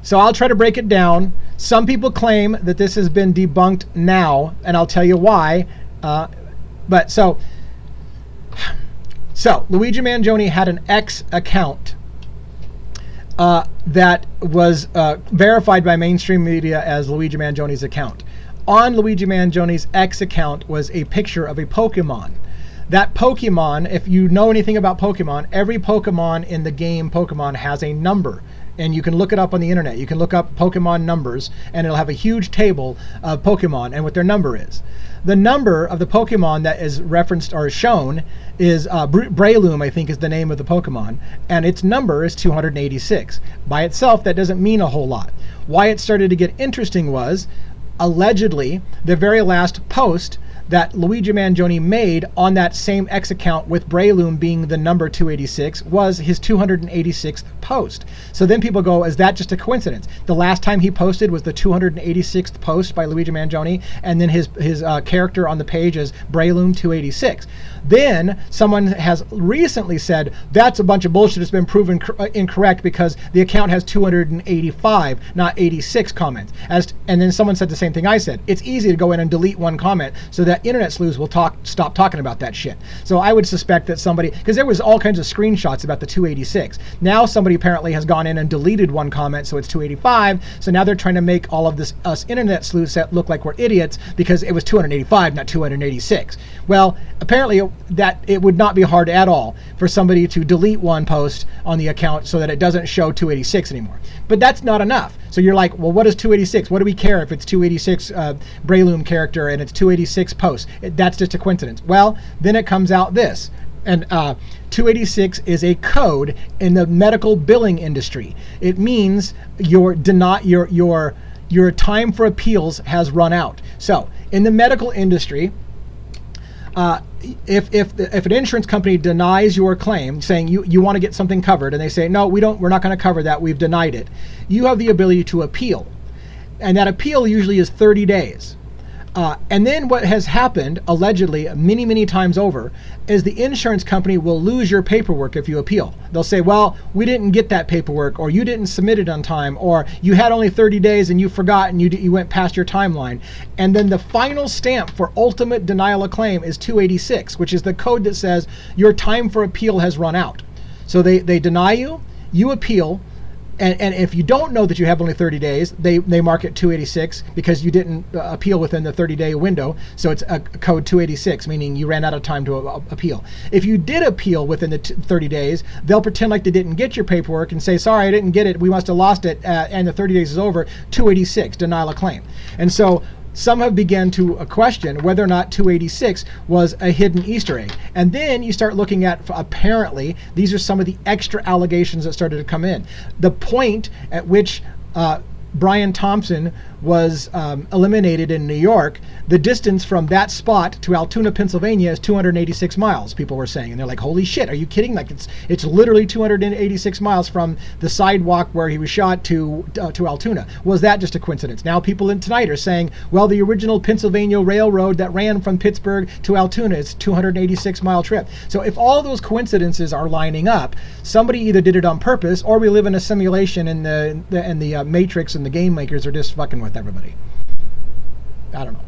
So I'll try to break it down. Some people claim that this has been debunked now, and I'll tell you why. But so Luigi Mangione had an X account that was verified by mainstream media as Luigi Mangione's account. On Luigi Mangione's X account was a picture of a Pokemon. That Pokemon, if you know anything about Pokemon, every Pokemon in the game Pokemon has a number. And you can look it up on the internet. You can look up Pokemon numbers, and it'll have a huge table of Pokemon and what their number is. The number of the Pokemon that is referenced or shown is Breloom, I think is the name of the Pokemon, and its number is 286. By itself, that doesn't mean a whole lot. Why it started to get interesting was, allegedly, the very last post that Luigi Mangione made on that same X account, with Brayloom being the number 286, was his 286th post. So then people go, is that just a coincidence? The last time he posted was the 286th post by Luigi Mangione, and then his character on the page is Brayloom 286. Then someone has recently said that's a bunch of bullshit. It's been proven incorrect because the account has 285, not 86 comments. And then someone said the same thing I said. It's easy to go in and delete one comment so that internet sleuths will stop talking about that shit. So I would suspect that somebody, because there was all kinds of screenshots about the 286. Now somebody apparently has gone in and deleted one comment, so it's 285. So now they're trying to make all of us internet sleuths look like we're idiots because it was 285, not 286. Well, apparently that it would not be hard at all for somebody to delete one post on the account so that it doesn't show 286 anymore. But that's not enough. So you're like, well, what is 286? What do we care if it's 286 Brayloom character and it's 286 posts? That's just a coincidence. Well, then it comes out this. And 286 is a code in the medical billing industry. It means your time for appeals has run out. So in the medical industry, if an insurance company denies your claim, saying you want to get something covered, and they say, no, we're not going to cover that, we've denied it, you have the ability to appeal. And that appeal usually is 30 days. And then what has happened, allegedly, many, many times over, is the insurance company will lose your paperwork if you appeal. They'll say, well, we didn't get that paperwork, or you didn't submit it on time, or you had only 30 days and you forgot and you went past your timeline. And then the final stamp for ultimate denial of claim is 286, which is the code that says your time for appeal has run out. So they deny you, you appeal, and if you don't know that you have only 30 days, they mark it 286 because you didn't appeal within the 30-day window. So it's a code 286, meaning you ran out of time to appeal. If you did appeal within the 30 days, they'll pretend like they didn't get your paperwork and say, sorry, I didn't get it. We must have lost it, and the 30 days is over. 286, denial of claim. And so some have begun to question whether or not 286 was a hidden Easter egg. And then you start looking at, apparently, these are some of the extra allegations that started to come in. The point at which Bryan Thompson was eliminated in New York, the distance from that spot to Altoona, Pennsylvania is 286 miles, people were saying. And they're like, holy shit, are you kidding? Like, it's literally 286 miles from the sidewalk where he was shot to Altoona. Was that just a coincidence? Now people in tonight are saying, well, the original Pennsylvania Railroad that ran from Pittsburgh to Altoona is a 286 mile trip. So if all those coincidences are lining up, somebody either did it on purpose, or we live in a simulation and the Matrix and the game makers are just fucking with everybody. I don't know.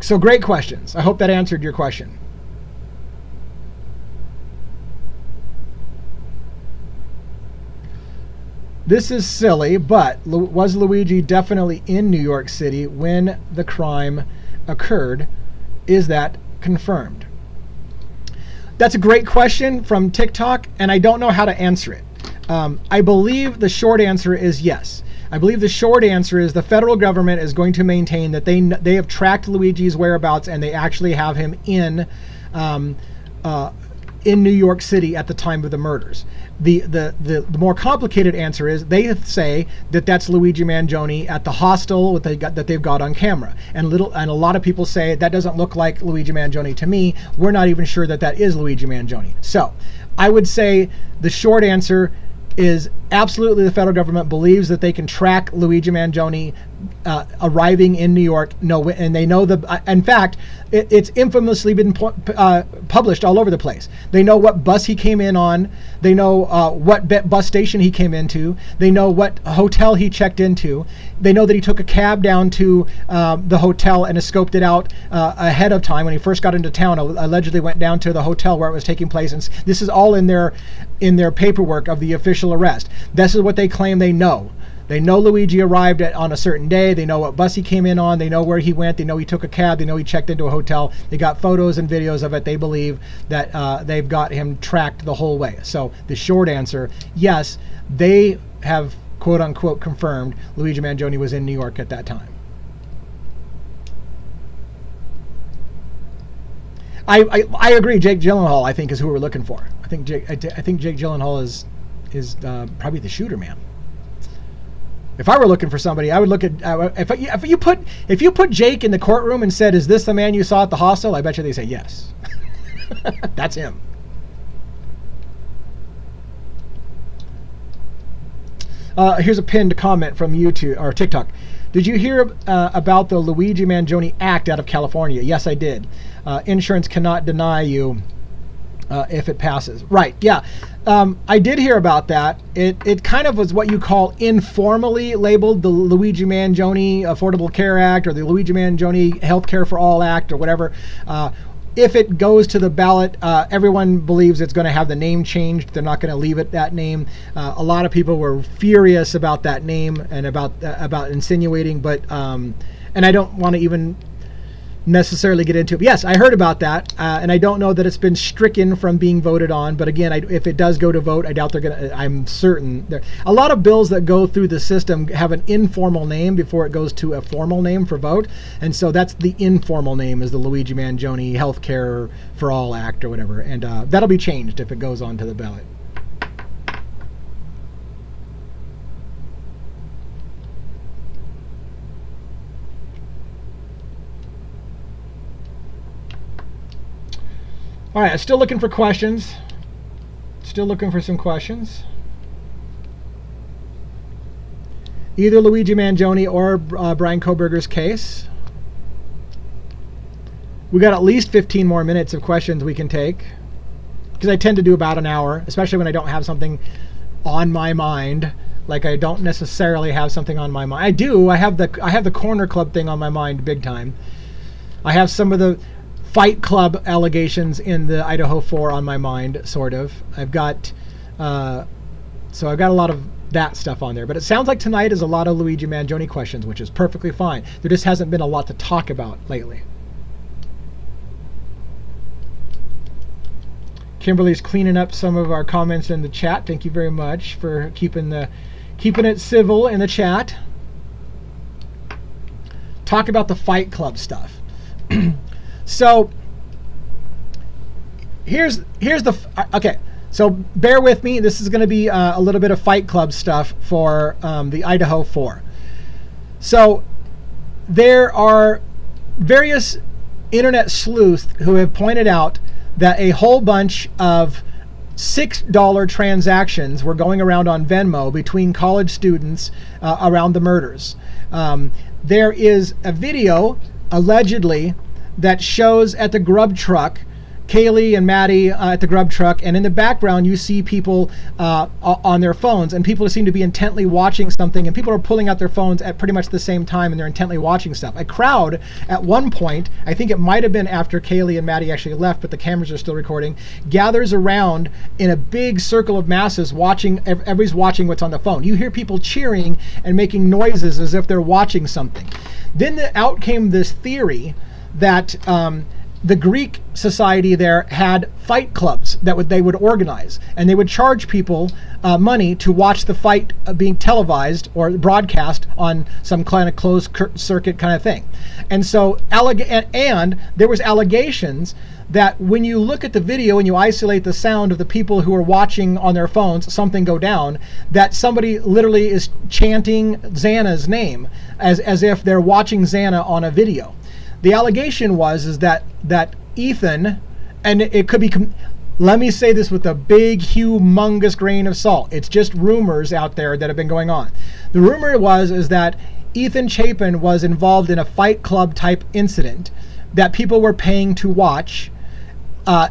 So great questions. I hope that answered your question. This is silly, but was Luigi definitely in New York City when the crime occurred? Is that confirmed? That's a great question from TikTok, and I don't know how to answer it. I believe the short answer is yes. I believe the short answer is the federal government is going to maintain that they have tracked Luigi's whereabouts, and they actually have him in New York City at the time of the murders. The more complicated answer is they say that that's Luigi Mangione at the hostel that they've got on camera, and a lot of people say that doesn't look like Luigi Mangione to me. We're not even sure that is Luigi Mangione. So I would say the short answer is absolutely the federal government believes that they can track Luigi Mangione arriving in New York. And they know in fact, it's infamously been published all over the place. They know what bus he came in on. They know what bus station he came into. They know what hotel he checked into. They know that he took a cab down to the hotel and scoped it out ahead of time when he first got into town. Allegedly went down to the hotel where it was taking place, and this is all in their paperwork of the official arrest. This is what they claim they know. They know Luigi arrived on a certain day. They know what bus he came in on. They know where he went. They know he took a cab. They know he checked into a hotel. They got photos and videos of it. They believe that they've got him tracked the whole way. So the short answer, yes, they have quote unquote confirmed Luigi Mangione was in New York at that time. I agree. Jake Gyllenhaal, I think, is who we're looking for. I think Jake Gyllenhaal is probably the shooter, man. If I were looking for somebody, I would look at if you put Jake in the courtroom and said, "Is this the man you saw at the hostel?" I bet you they say yes. That's him. Here's a pinned comment from YouTube or TikTok. Did you hear about the Luigi Mangione Act out of California? Yes, I did. Insurance cannot deny you if it passes. Right, yeah. I did hear about that. It kind of was what you call informally labeled the Luigi Mangione Affordable Care Act or the Luigi Mangione Healthcare for All Act or whatever. If it goes to the ballot, everyone believes it's going to have the name changed. They're not going to leave it that name. A lot of people were furious about that name and about insinuating, but and I don't want to even necessarily get into it. But yes, I heard about that, and I don't know that it's been stricken from being voted on. But again, if it does go to vote, I doubt they're gonna. I'm certain there. A lot of bills that go through the system have an informal name before it goes to a formal name for vote, and so that's the informal name is the Luigi Mangione Healthcare for All Act or whatever, and that'll be changed if it goes on to the ballot. All right, I'm still looking for questions. Still looking for some questions. Either Luigi Mangione or Bryan Kohberger's case. We got at least 15 more minutes of questions we can take, because I tend to do about an hour, especially when I don't have something on my mind. Like I don't necessarily have something on my mind. I do. I have the Corner Club thing on my mind big time. I have some of the Fight Club allegations in the Idaho 4 on my mind, sort of. I've got a lot of that stuff on there. But it sounds like tonight is a lot of Luigi Mangione questions, which is perfectly fine. There just hasn't been a lot to talk about lately. Kimberly's cleaning up some of our comments in the chat. Thank you very much for keeping it civil in the chat. Talk about the Fight Club stuff. So here's the okay. So bear with me. This is going to be a little bit of Fight Club stuff for the Idaho 4. So there are various internet sleuths who have pointed out that a whole bunch of $6 transactions were going around on Venmo between college students around the murders. There is a video allegedly that shows at the grub truck, Kaylee and Maddie at the grub truck, and in the background you see people on their phones, and people seem to be intently watching something, and people are pulling out their phones at pretty much the same time, and they're intently watching stuff. A crowd at one point, I think it might have been after Kaylee and Maddie actually left, but the cameras are still recording, gathers around in a big circle of masses watching. Everybody's watching what's on the phone. You hear people cheering and making noises as if they're watching something. Then out came this theory that the Greek society there had fight clubs that they would organize, and they would charge people money to watch the fight being televised or broadcast on some kind of closed circuit kind of thing. And so and there was allegations that when you look at the video and you isolate the sound of the people who are watching on their phones something go down, that somebody literally is chanting Xana's name as if they're watching Xana on a video. The allegation is that Ethan, and it could be, let me say this with a big, humongous grain of salt. It's just rumors out there that have been going on. The rumor is that Ethan Chapin was involved in a Fight Club type incident that people were paying to watch.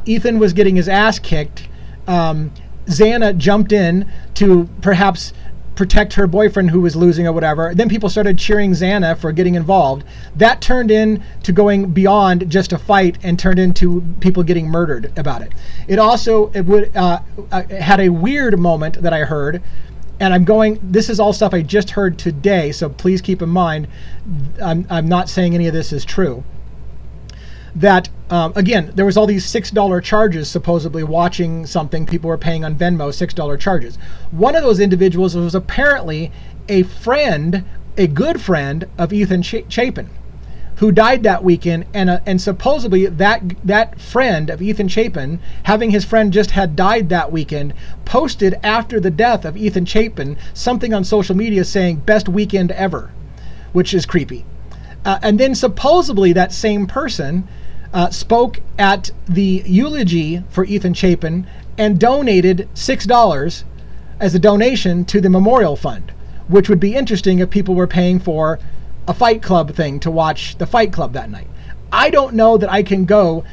Ethan was getting his ass kicked. Xana jumped in to perhaps protect her boyfriend who was losing or whatever. Then people started cheering Xana for getting involved. That turned into going beyond just a fight and turned into people getting murdered about it. It had a weird moment that I heard, and this is all stuff I just heard today, so please keep in mind, I'm not saying any of this is true. That again, there was all these $6 charges supposedly watching something. People were paying on Venmo $6 charges. One of those individuals was apparently a good friend of Ethan Chapin. who died that weekend, and supposedly that friend of Ethan Chapin, having his friend just had died that weekend, posted after the death of Ethan Chapin something on social media saying best weekend ever, which is creepy. And then supposedly that same person spoke at the eulogy for Ethan Chapin and donated $6 as a donation to the memorial fund, which would be interesting if people were paying for a Fight Club thing to watch the Fight Club that night. I don't know that I can go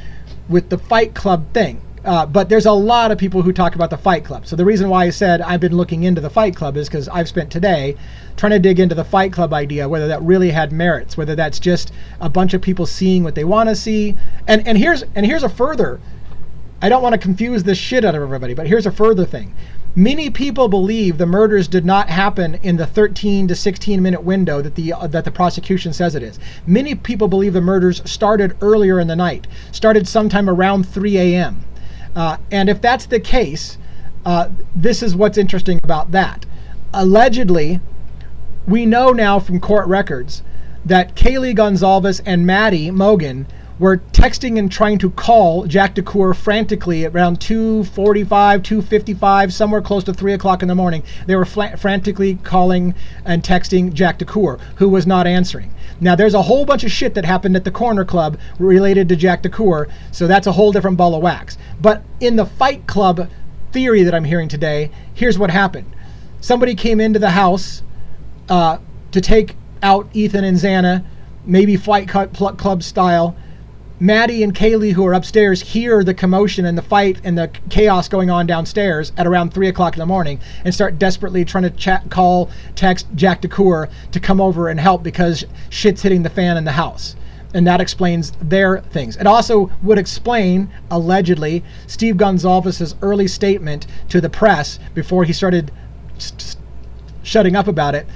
with the Fight Club thing, but there's a lot of people who talk about the Fight Club. So the reason why I said I've been looking into the Fight Club is because I've spent today trying to dig into the Fight Club idea, whether that really had merits, whether that's just a bunch of people seeing what they want to see. And here's a further, I don't want to confuse this shit out of everybody, but here's a further thing. Many people believe the murders did not happen in the 13 to 16 minute window that the prosecution says it is. Many people believe the murders started earlier in the night, started sometime around 3 a.m. And if that's the case, this is what's interesting about that. Allegedly, we know now from court records that Kaylee Gonzalez and Maddie Mogen were texting and trying to call Jack DeCour frantically at around 2:45, 2:55, somewhere close to 3 o'clock in the morning. They were frantically calling and texting Jack DeCour, who was not answering. Now, there's a whole bunch of shit that happened at the Corner Club related to Jack DeCour, so that's a whole different ball of wax. But in the Fight Club theory that I'm hearing today, here's what happened. Somebody came into the house to take out Ethan and Xana, maybe Fight Club style. Maddie and Kaylee, who are upstairs, hear the commotion and the fight and the chaos going on downstairs at around 3 o'clock in the morning and start desperately trying to text Jack DeCour to come over and help because shit's hitting the fan in the house. And that explains their things. It also would explain, allegedly, Steve Gonzalez's early statement to the press before he started shutting up about it.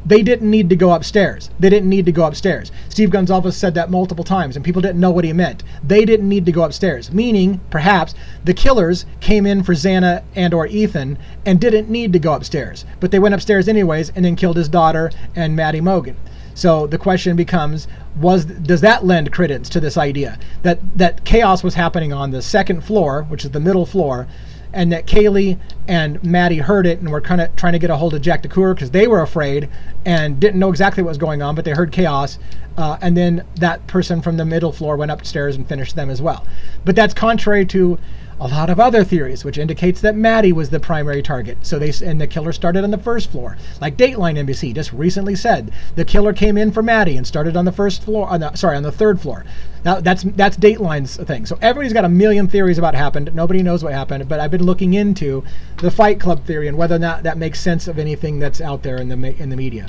They didn't need to go upstairs. They didn't need to go upstairs. Steve Gonzalez said that multiple times, and people didn't know what he meant. They didn't need to go upstairs, meaning, perhaps, the killers came in for Xana and or Ethan and didn't need to go upstairs. But they went upstairs anyways and then killed his daughter and Maddie Mogen. So the question becomes, does that lend credence to this idea that chaos was happening on the second floor, which is the middle floor, and that Kaylee and Maddie heard it and were kind of trying to get a hold of Jack DeCour because they were afraid and didn't know exactly what was going on, but they heard chaos, and then that person from the middle floor went upstairs and finished them as well. But that's contrary to a lot of other theories, which indicates that Maddie was the primary target. And the killer started on the first floor. Like Dateline NBC just recently said, the killer came in for Maddie and started on the first floor, on the third floor. Now that's Dateline's thing. So everybody's got a million theories about what happened. Nobody knows what happened, but I've been looking into the Fight Club theory and whether or not that makes sense of anything that's out there in the media.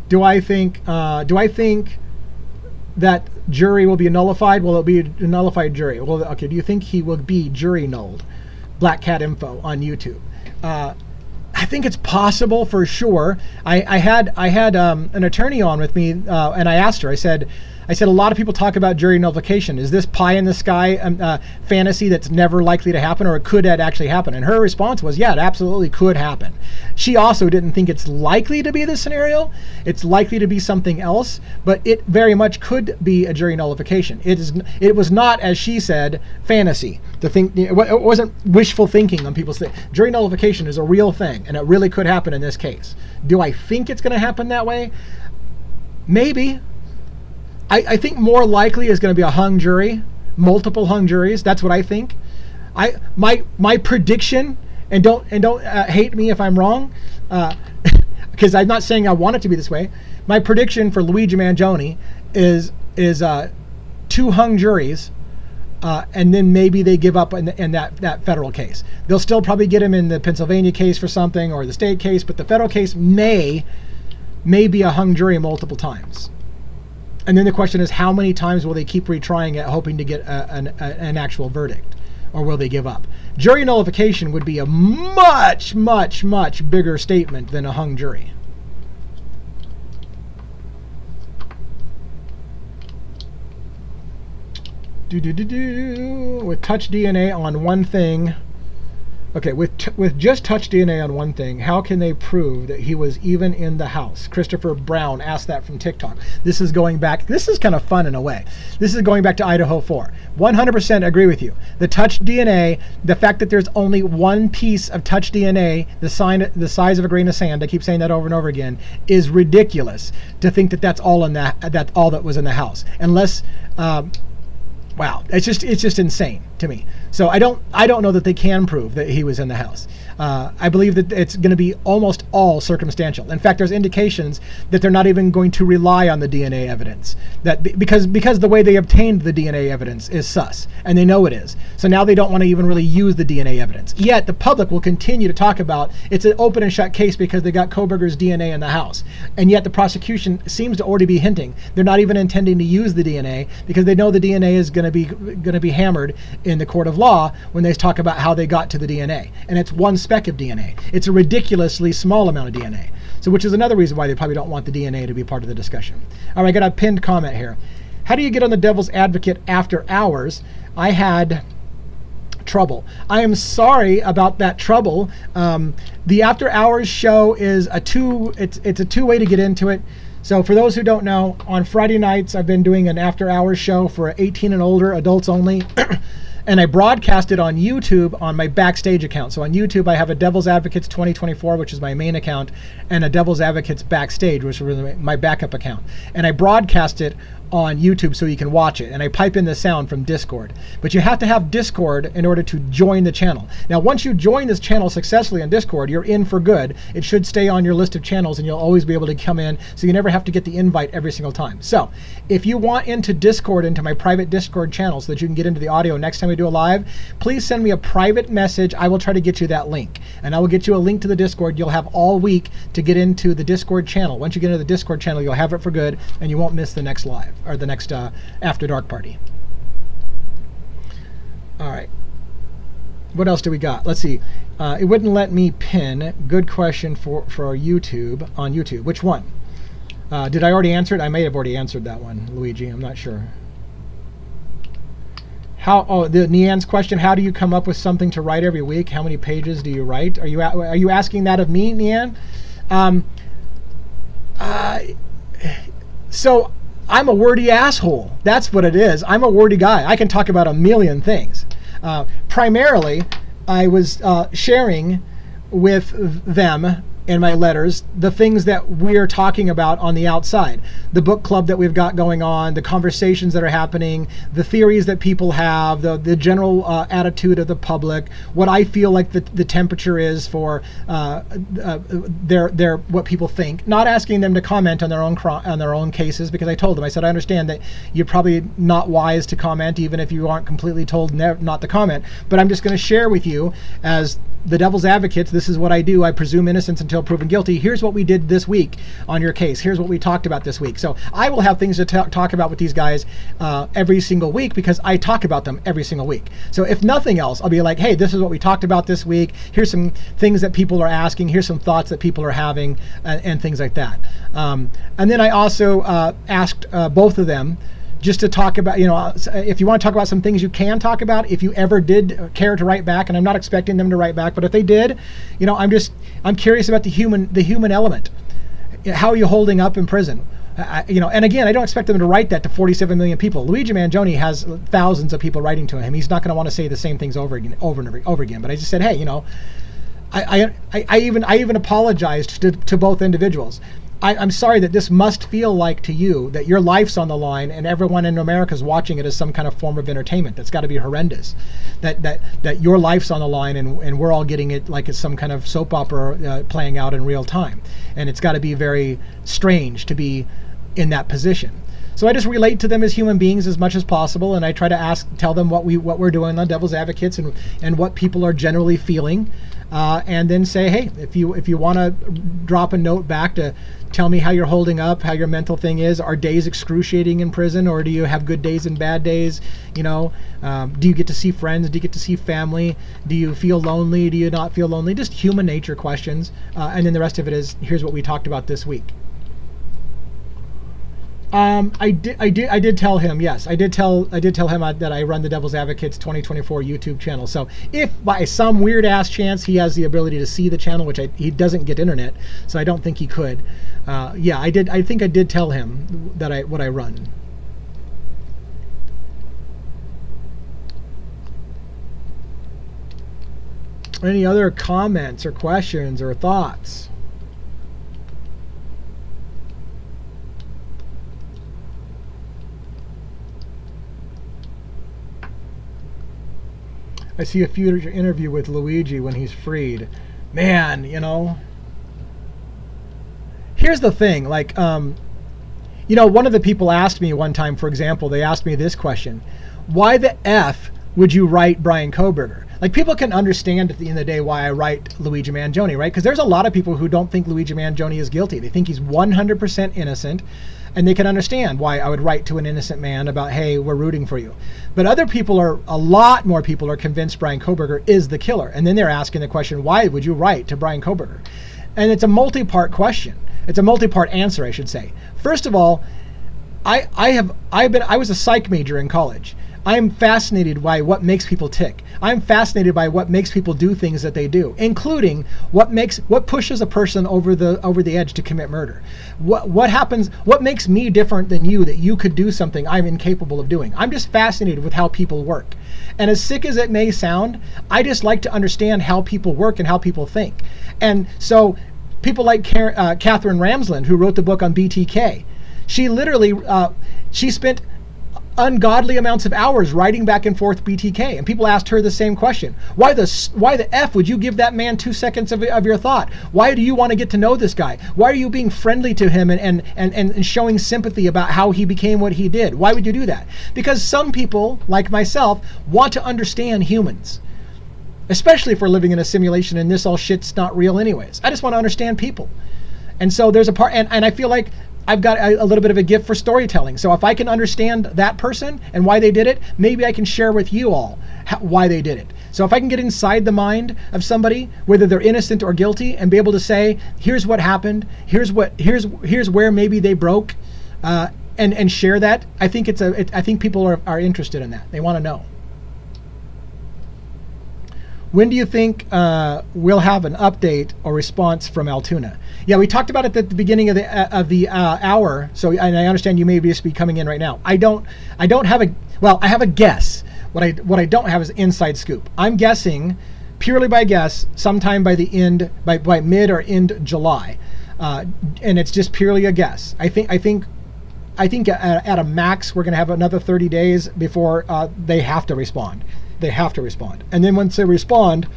Do I think that jury will be nullified? Will it be a nullified jury? Well, okay. Do you think he will be jury nulled? Black Cat Info on YouTube. I think it's possible for sure. I had an attorney on with me, and I asked her. I said a lot of people talk about jury nullification. Is this pie in the sky fantasy that's never likely to happen, or could that actually happen? And her response was, yeah, it absolutely could happen. She also didn't think it's likely to be this scenario. It's likely to be something else, but it very much could be a jury nullification. It was not, as she said, fantasy. It wasn't wishful thinking on people's thing. Jury nullification is a real thing, and it really could happen in this case. Do I think it's going to happen that way? Maybe. I think more likely is going to be a hung jury, multiple hung juries. That's what I think. My prediction, and don't hate me if I'm wrong, because I'm not saying I want it to be this way. My prediction for Luigi Mangione is 2 hung juries, and then maybe they give up in that federal case. They'll still probably get him in the Pennsylvania case for something or the state case, but the federal case may be a hung jury multiple times. And then the question is, how many times will they keep retrying it, hoping to get an actual verdict? Or will they give up? Jury nullification would be a much, much, much bigger statement than a hung jury. With touch DNA on one thing Okay, with just touch DNA on one thing, how can they prove that he was even in the house? Christopher Brown asked that from TikTok. This is going back. This is kind of fun in a way. This is going back to Idaho 4. 100% agree with you. The touch DNA, the fact that there's only one piece of touch DNA, the size of a grain of sand, I keep saying that over and over again, is ridiculous to think that that's all that was in the house. Unless, wow, it's just insane to me. So I don't know that they can prove that he was in the house. I believe that it's going to be almost all circumstantial. In fact, there's indications that they're not even going to rely on the DNA evidence, that because the way they obtained the DNA evidence is sus, and they know it is. So now they don't want to even really use the DNA evidence. Yet the public will continue to talk about it's an open and shut case because they got Kohberger's DNA in the house, and yet the prosecution seems to already be hinting they're not even intending to use the DNA because they know the DNA is going to be hammered in the court of law when they talk about how they got to the DNA, and it's one speck of DNA. It's a ridiculously small amount of DNA. So which is another reason why they probably don't want the DNA to be part of the discussion. All right, I got a pinned comment here. How do you get on the Devil's Advocate after hours? I had trouble. I am sorry about that trouble. The after hours show is it's a two-way to get into it. So for those who don't know, on Friday nights I've been doing an after hours show for 18 and older, adults only. And I broadcast it on YouTube on my Backstage account. So on YouTube, I have a Devil's Advocates 2024, which is my main account, and a Devil's Advocates Backstage, which is my backup account. And I broadcast it on YouTube so you can watch it, and I pipe in the sound from Discord. But you have to have Discord in order to join the channel. Now, once you join this channel successfully on Discord, you're in for good. It should stay on your list of channels, and you'll always be able to come in, so you never have to get the invite every single time. So, if you want into Discord, into my private Discord channel, so that you can get into the audio next time we do a live, please send me a private message. I will try to get you that link, and I will get you a link to the Discord. You'll have all week to get into the Discord channel. Once you get into the Discord channel, you'll have it for good, and you won't miss the next live, or the next After Dark party. All right. What else do we got? Let's see. It wouldn't let me pin. Good question for YouTube, on YouTube. Which one? Did I already answer it? I may have already answered that one, Luigi. I'm not sure. The Nean's question, how do you come up with something to write every week? How many pages do you write? Are you asking that of me, Nean? So I'm a wordy asshole. That's what it is. I'm a wordy guy. I can talk about a million things. Primarily, I was sharing with them in my letters the things that we're talking about on the outside, the book club that we've got going on, the conversations that are happening, the theories that people have, the general attitude of the public, what I feel like the temperature is for their what people think. Not asking them to comment on their own cases, because I told them, I said, I understand that you're probably not wise to comment, even if you aren't completely told not to comment, but I'm just going to share with you as the Devil's Advocates. This is what I do. I presume innocence until proven guilty. Here's what we did this week on your case. Here's what we talked about this week. So I will have things to talk about with these guys every single week, because I talk about them every single week. So if nothing else, I'll be like, hey, this is what we talked about this week. Here's some things that people are asking. Here's some thoughts that people are having, and things like that. And then I also asked both of them just to talk about, if you want to talk about some things you can talk about, if you ever did care to write back, and I'm not expecting them to write back, but if they did, I'm curious about the human element. How are you holding up in prison? And again, I don't expect them to write that to 47 million people. Luigi Mangione has thousands of people writing to him. He's not going to want to say the same things over and over again. But I just said, hey, I even apologized to both individuals. I'm sorry that this must feel like to you that your life's on the line and everyone in America is watching it as some kind of form of entertainment. That's got to be horrendous. That your life's on the line and we're all getting it like it's some kind of soap opera playing out in real time. And it's got to be very strange to be in that position. So I just relate to them as human beings as much as possible, and I try to tell them what we're doing on Devil's Advocates and what people are generally feeling, and then say, hey, if you want to drop a note back to tell me how you're holding up, how your mental thing is, are days excruciating in prison, or do you have good days and bad days? Do you get to see friends? Do you get to see family? Do you feel lonely? Do you not feel lonely? Just human nature questions, and then the rest of it is, here's what we talked about this week. I did tell him. Yes, I did tell him that I run the Devil's Advocates 2024 YouTube channel. So if by some weird ass chance he has the ability to see the channel, which he doesn't get internet, so I don't think he could. Yeah, I did. I think I did tell him that what I run. Any other comments or questions or thoughts? I see a future interview with Luigi when he's freed. Man, you know. Here's the thing, like, you know, one of the people asked me one time, for example, they asked me this question: why the F would you write Bryan Kohberger? Like, people can understand at the end of the day why I write Luigi Mangione, right? Because there's a lot of people who don't think Luigi Mangione is guilty. They think he's 100% innocent, and they can understand why I would write to an innocent man about, hey, we're rooting for you. But other people a lot more people are convinced Bryan Kohberger is the killer. And then they're asking the question, why would you write to Bryan Kohberger? And it's a multi-part question. It's a multi-part answer, I should say. First of all, I was a psych major in college. I am fascinated by what makes people tick. I'm fascinated by what makes people do things that they do, including what pushes a person over the edge to commit murder. What happens? What makes me different than you that you could do something I'm incapable of doing? I'm just fascinated with how people work. And as sick as it may sound, I just like to understand how people work and how people think. And so people like Catherine Ramsland, who wrote the book on BTK, she literally she spent ungodly amounts of hours writing back and forth BTK, and people asked her the same question: why the F would you give that man 2 seconds of your thought? Why do you want to get to know this guy? Why are you being friendly to him and showing sympathy about how he became what he did? Why would you do that? Because some people, like myself, want to understand humans, especially if we're living in a simulation and this all shit's not real anyways. I just want to understand people. And so there's a part, and I feel like I've got a little bit of a gift for storytelling. So if I can understand that person and why they did it, maybe I can share with you all why they did it. So if I can get inside the mind of somebody, whether they're innocent or guilty, and be able to say, here's what happened, here's where maybe they broke, and share that, I think I think people are interested in that. They want to know. When do you think we'll have an update or response from Altoona? Yeah, we talked about it at the beginning of the hour. So, and I understand you may just be coming in right now. I don't have I have a guess. What I don't have is inside scoop. I'm guessing, purely by guess, sometime by mid or end July, and it's just purely a guess. I think at a max we're going to have another 30 days before they have to respond. They have to respond. And then once they respond,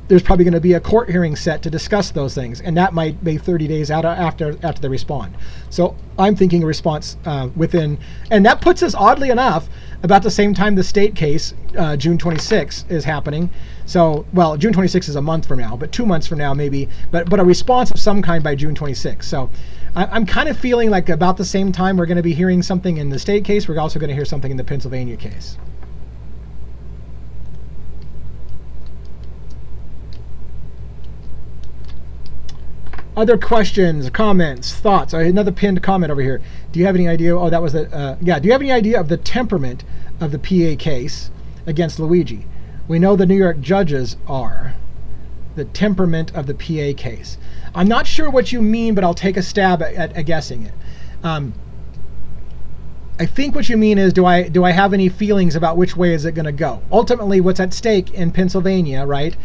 there's probably going to be a court hearing set to discuss those things. And that might be 30 days out after they respond. So I'm thinking a response within, and that puts us, oddly enough, about the same time the state case, June 26, is happening. So, well, June 26 is a month from now, but 2 months from now maybe, but a response of some kind by June 26. So I'm kind of feeling like about the same time we're going to be hearing something in the state case, we're also going to hear something in the Pennsylvania case. Other questions, comments, thoughts? Another pinned comment over here. Do you have any idea? Oh, that was the, yeah. Do you have any idea of the temperament of the PA case against Luigi? We know the New York judges are. The temperament of the PA case. I'm not sure what you mean, but I'll take a stab at guessing it. I think what you mean is, do I have any feelings about which way is it going to go? Ultimately, what's at stake in Pennsylvania, right,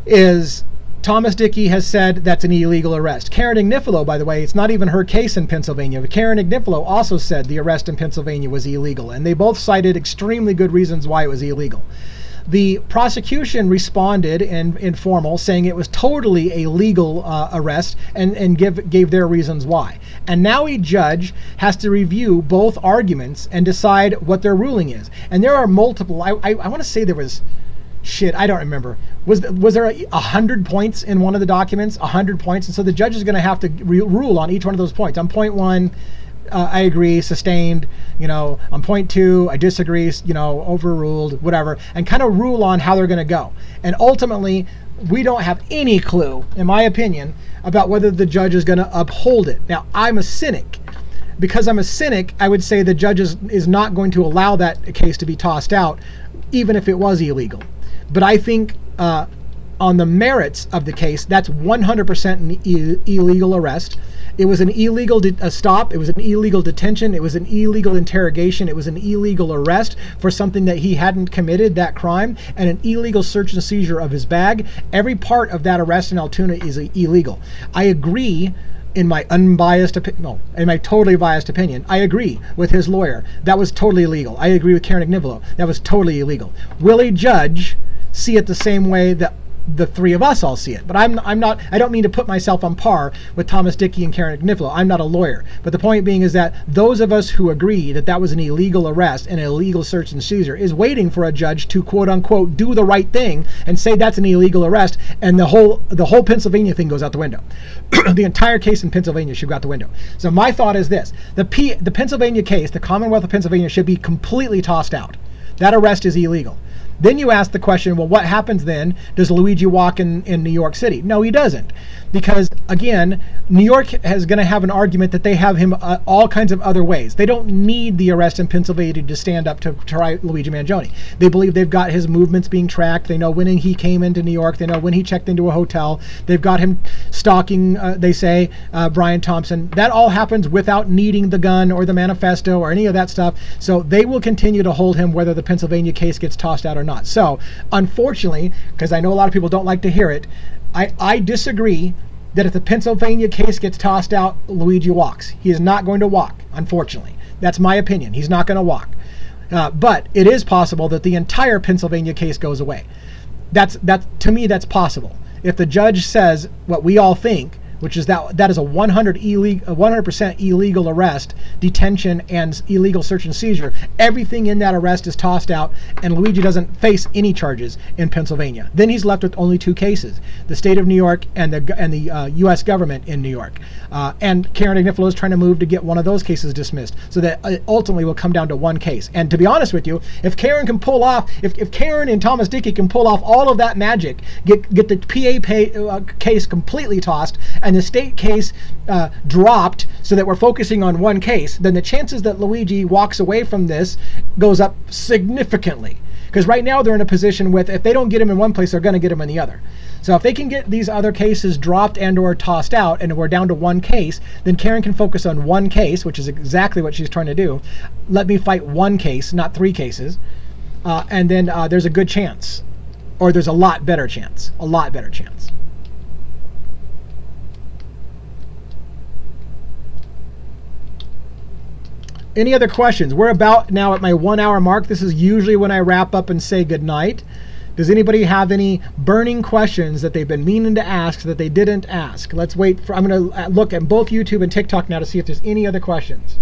is Thomas Dickey has said that's an illegal arrest. Karen Agnifilo, by the way, it's not even her case in Pennsylvania, but Karen Agnifilo also said the arrest in Pennsylvania was illegal, and they both cited extremely good reasons why it was illegal. The prosecution responded in formal, saying it was totally a legal arrest, and gave their reasons why. And now a judge has to review both arguments and decide what their ruling is. And there are multiple, I want to say there was, shit, I don't remember. Was there 100 points in one of the documents? 100 points? And so the judge is going to have to rule on each one of those points. On point 1, I agree, sustained. You know, on point 2, I disagree, you know, overruled, whatever. And kind of rule on how they're going to go. And ultimately, we don't have any clue, in my opinion, about whether the judge is going to uphold it. Now, I'm a cynic. because I'm a cynic, I would say the judge is not going to allow that case to be tossed out, even if it was illegal. But I think on the merits of the case, that's 100% an illegal arrest. It was an illegal stop. It was an illegal detention. It was an illegal interrogation. It was an illegal arrest for something that he hadn't committed, that crime, and an illegal search and seizure of his bag. Every part of that arrest in Altoona is illegal. I agree. In my unbiased opinion, no, in my totally biased opinion, I agree with his lawyer. That was totally illegal. I agree with Karen Agnivolo. That was totally illegal. Will a judge see it the same way that the three of us all see it? But I'm not. I don't mean to put myself on par with Thomas Dickey and Karen Agnivolo. I'm not a lawyer. But the point being is that those of us who agree that that was an illegal arrest and an illegal search and seizure is waiting for a judge to quote unquote do the right thing and say that's an illegal arrest, and the whole Pennsylvania thing goes out the window. The entire case in Pennsylvania should go out the window. So my thought is this: the Pennsylvania case, the Commonwealth of Pennsylvania, should be completely tossed out. That arrest is illegal. Then you ask the question, well, what happens then? Does Luigi walk in New York City? No, he doesn't. Because, again, New York is going to have an argument that they have him all kinds of other ways. They don't need the arrest in Pennsylvania to stand up to try Luigi Mangione. They believe they've got his movements being tracked. They know when he came into New York. They know when he checked into a hotel. They've got him stalking, they say, Bryan Thompson. That all happens without needing the gun or the manifesto or any of that stuff. So they will continue to hold him whether the Pennsylvania case gets tossed out or not. So, unfortunately, because I know a lot of people don't like to hear it, I disagree that if the Pennsylvania case gets tossed out, Luigi walks. He is not going to walk, unfortunately. That's my opinion. He's not going to walk. But it is possible that the entire Pennsylvania case goes away. To me, that's possible. If the judge says what we all think, which is that is a 100% illegal arrest, detention, and illegal search and seizure. Everything in that arrest is tossed out, and Luigi doesn't face any charges in Pennsylvania. Then he's left with only two cases: the state of New York and the U.S. government in New York. And Karen Agnivolo is trying to move to get one of those cases dismissed, so that it ultimately will come down to one case. And to be honest with you, if Karen can pull off, if Karen and Thomas Dickey can pull off all of that magic, get the PA case completely tossed, and the state case dropped so that we're focusing on one case, then the chances that Luigi walks away from this goes up significantly. Because right now they're in a position with, if they don't get him in one place, they're going to get him in the other. So if they can get these other cases dropped and or tossed out, and we're down to one case, then Karen can focus on one case, which is exactly what she's trying to do. Let me fight one case, not three cases. And then there's a good chance, or there's a lot better chance. Any other questions? We're about now at my 1 hour mark. This is usually when I wrap up and say goodnight. Does anybody have any burning questions that they've been meaning to ask that they didn't ask? Let's wait for, I'm going to look at both YouTube and TikTok now to see if there's any other questions.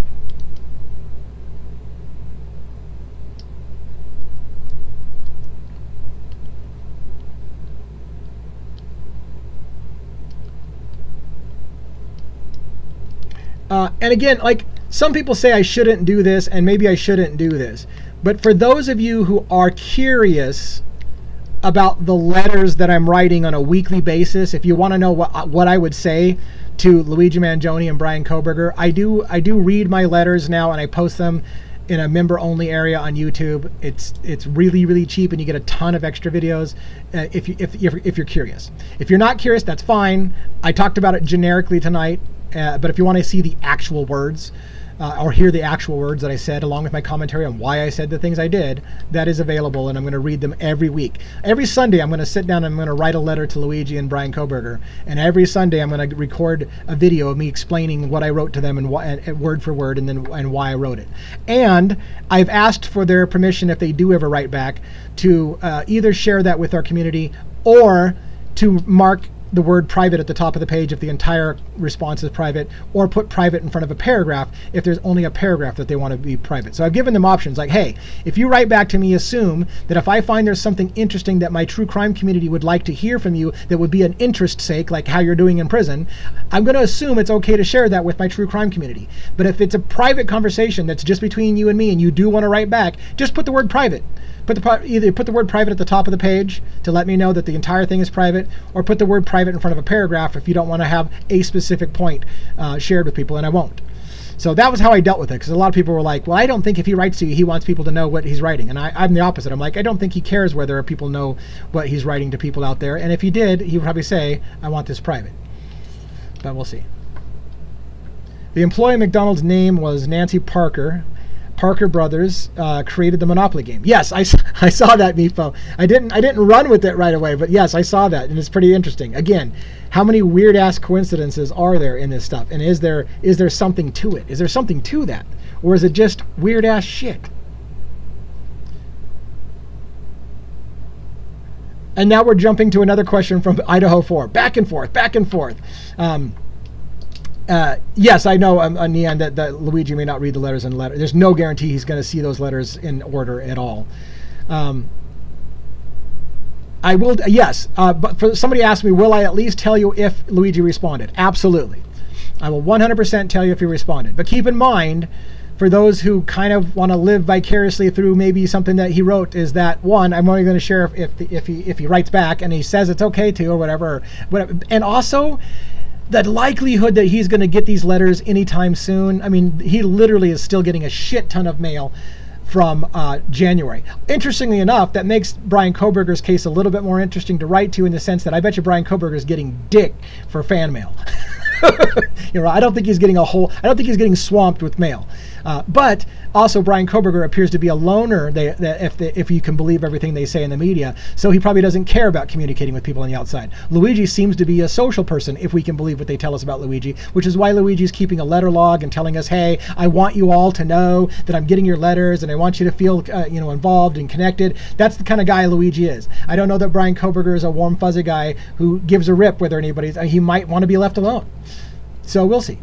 And again, like, some people say I shouldn't do this, and maybe I shouldn't do this. But for those of you who are curious about the letters that I'm writing on a weekly basis, if you want to know what I would say to Luigi Mangione and Bryan Kohberger, I do read my letters now, and I post them in a member-only area on YouTube. It's really, really cheap, and you get a ton of extra videos if you're curious. If you're not curious, that's fine. I talked about it generically tonight, but if you want to see the actual words, or hear the actual words that I said, along with my commentary on why I said the things I did, that is available, and I'm going to read them every week. Every Sunday, I'm going to sit down and I'm going to write a letter to Luigi and Bryan Kohberger, and every Sunday, I'm going to record a video of me explaining what I wrote to them and word for word, and why I wrote it. And I've asked for their permission, if they do ever write back, to either share that with our community or to mark the word private at the top of the page if the entire response is private, or put private in front of a paragraph if there's only a paragraph that they want to be private. So I've given them options like, hey, if you write back to me, assume that if I find there's something interesting that my true crime community would like to hear from you that would be an interest sake, like how you're doing in prison, I'm going to assume it's okay to share that with my true crime community. But if it's a private conversation that's just between you and me, and you do want to write back, just put the word private. Either put the word private at the top of the page to let me know that the entire thing is private, or put the word private in front of a paragraph if you don't want to have a specific point shared with people, and I won't. So that was how I dealt with it, because a lot of people were like, well, I don't think if he writes to you, he wants people to know what he's writing. And I'm the opposite. I'm like, I don't think he cares whether people know what he's writing to people out there. And if he did, he would probably say, I want this private. But we'll see. The employee at McDonald's name was Nancy Parker. Parker Brothers created the Monopoly game. Yes, I saw that, Mifo. I didn't run with it right away, but yes, I saw that, and it's pretty interesting. Again, how many weird ass coincidences are there in this stuff? And is there something to it? Is there something to that, or is it just weird ass shit? And now we're jumping to another question from Idaho 4. Back and forth, back and forth. Yes, I know, Neon, that Luigi may not read the letters in letter. There's no guarantee he's going to see those letters in order at all. I will, yes, but for somebody asked me, will I at least tell you if Luigi responded? Absolutely. I will 100% tell you if he responded. But keep in mind, for those who kind of want to live vicariously through maybe something that he wrote, is that, one, I'm only going to share if he writes back and he says it's okay to, or whatever. And also, the likelihood that he's going to get these letters anytime soon. I mean, he literally is still getting a shit ton of mail from January. Interestingly enough, that makes Bryan Kohberger's case a little bit more interesting to write to, in the sense that I bet you Bryan Kohberger is getting dick for fan mail. I don't think he's getting swamped with mail. But also, Bryan Kohberger appears to be a loner, if you can believe everything they say in the media, so he probably doesn't care about communicating with people on the outside. Luigi seems to be a social person, if we can believe what they tell us about Luigi, which is why Luigi's keeping a letter log and telling us, hey, I want you all to know that I'm getting your letters, and I want you to feel involved and connected. That's the kind of guy Luigi is. I don't know that Bryan Kohberger is a warm, fuzzy guy who gives a rip whether anybody's... He might want to be left alone. So we'll see.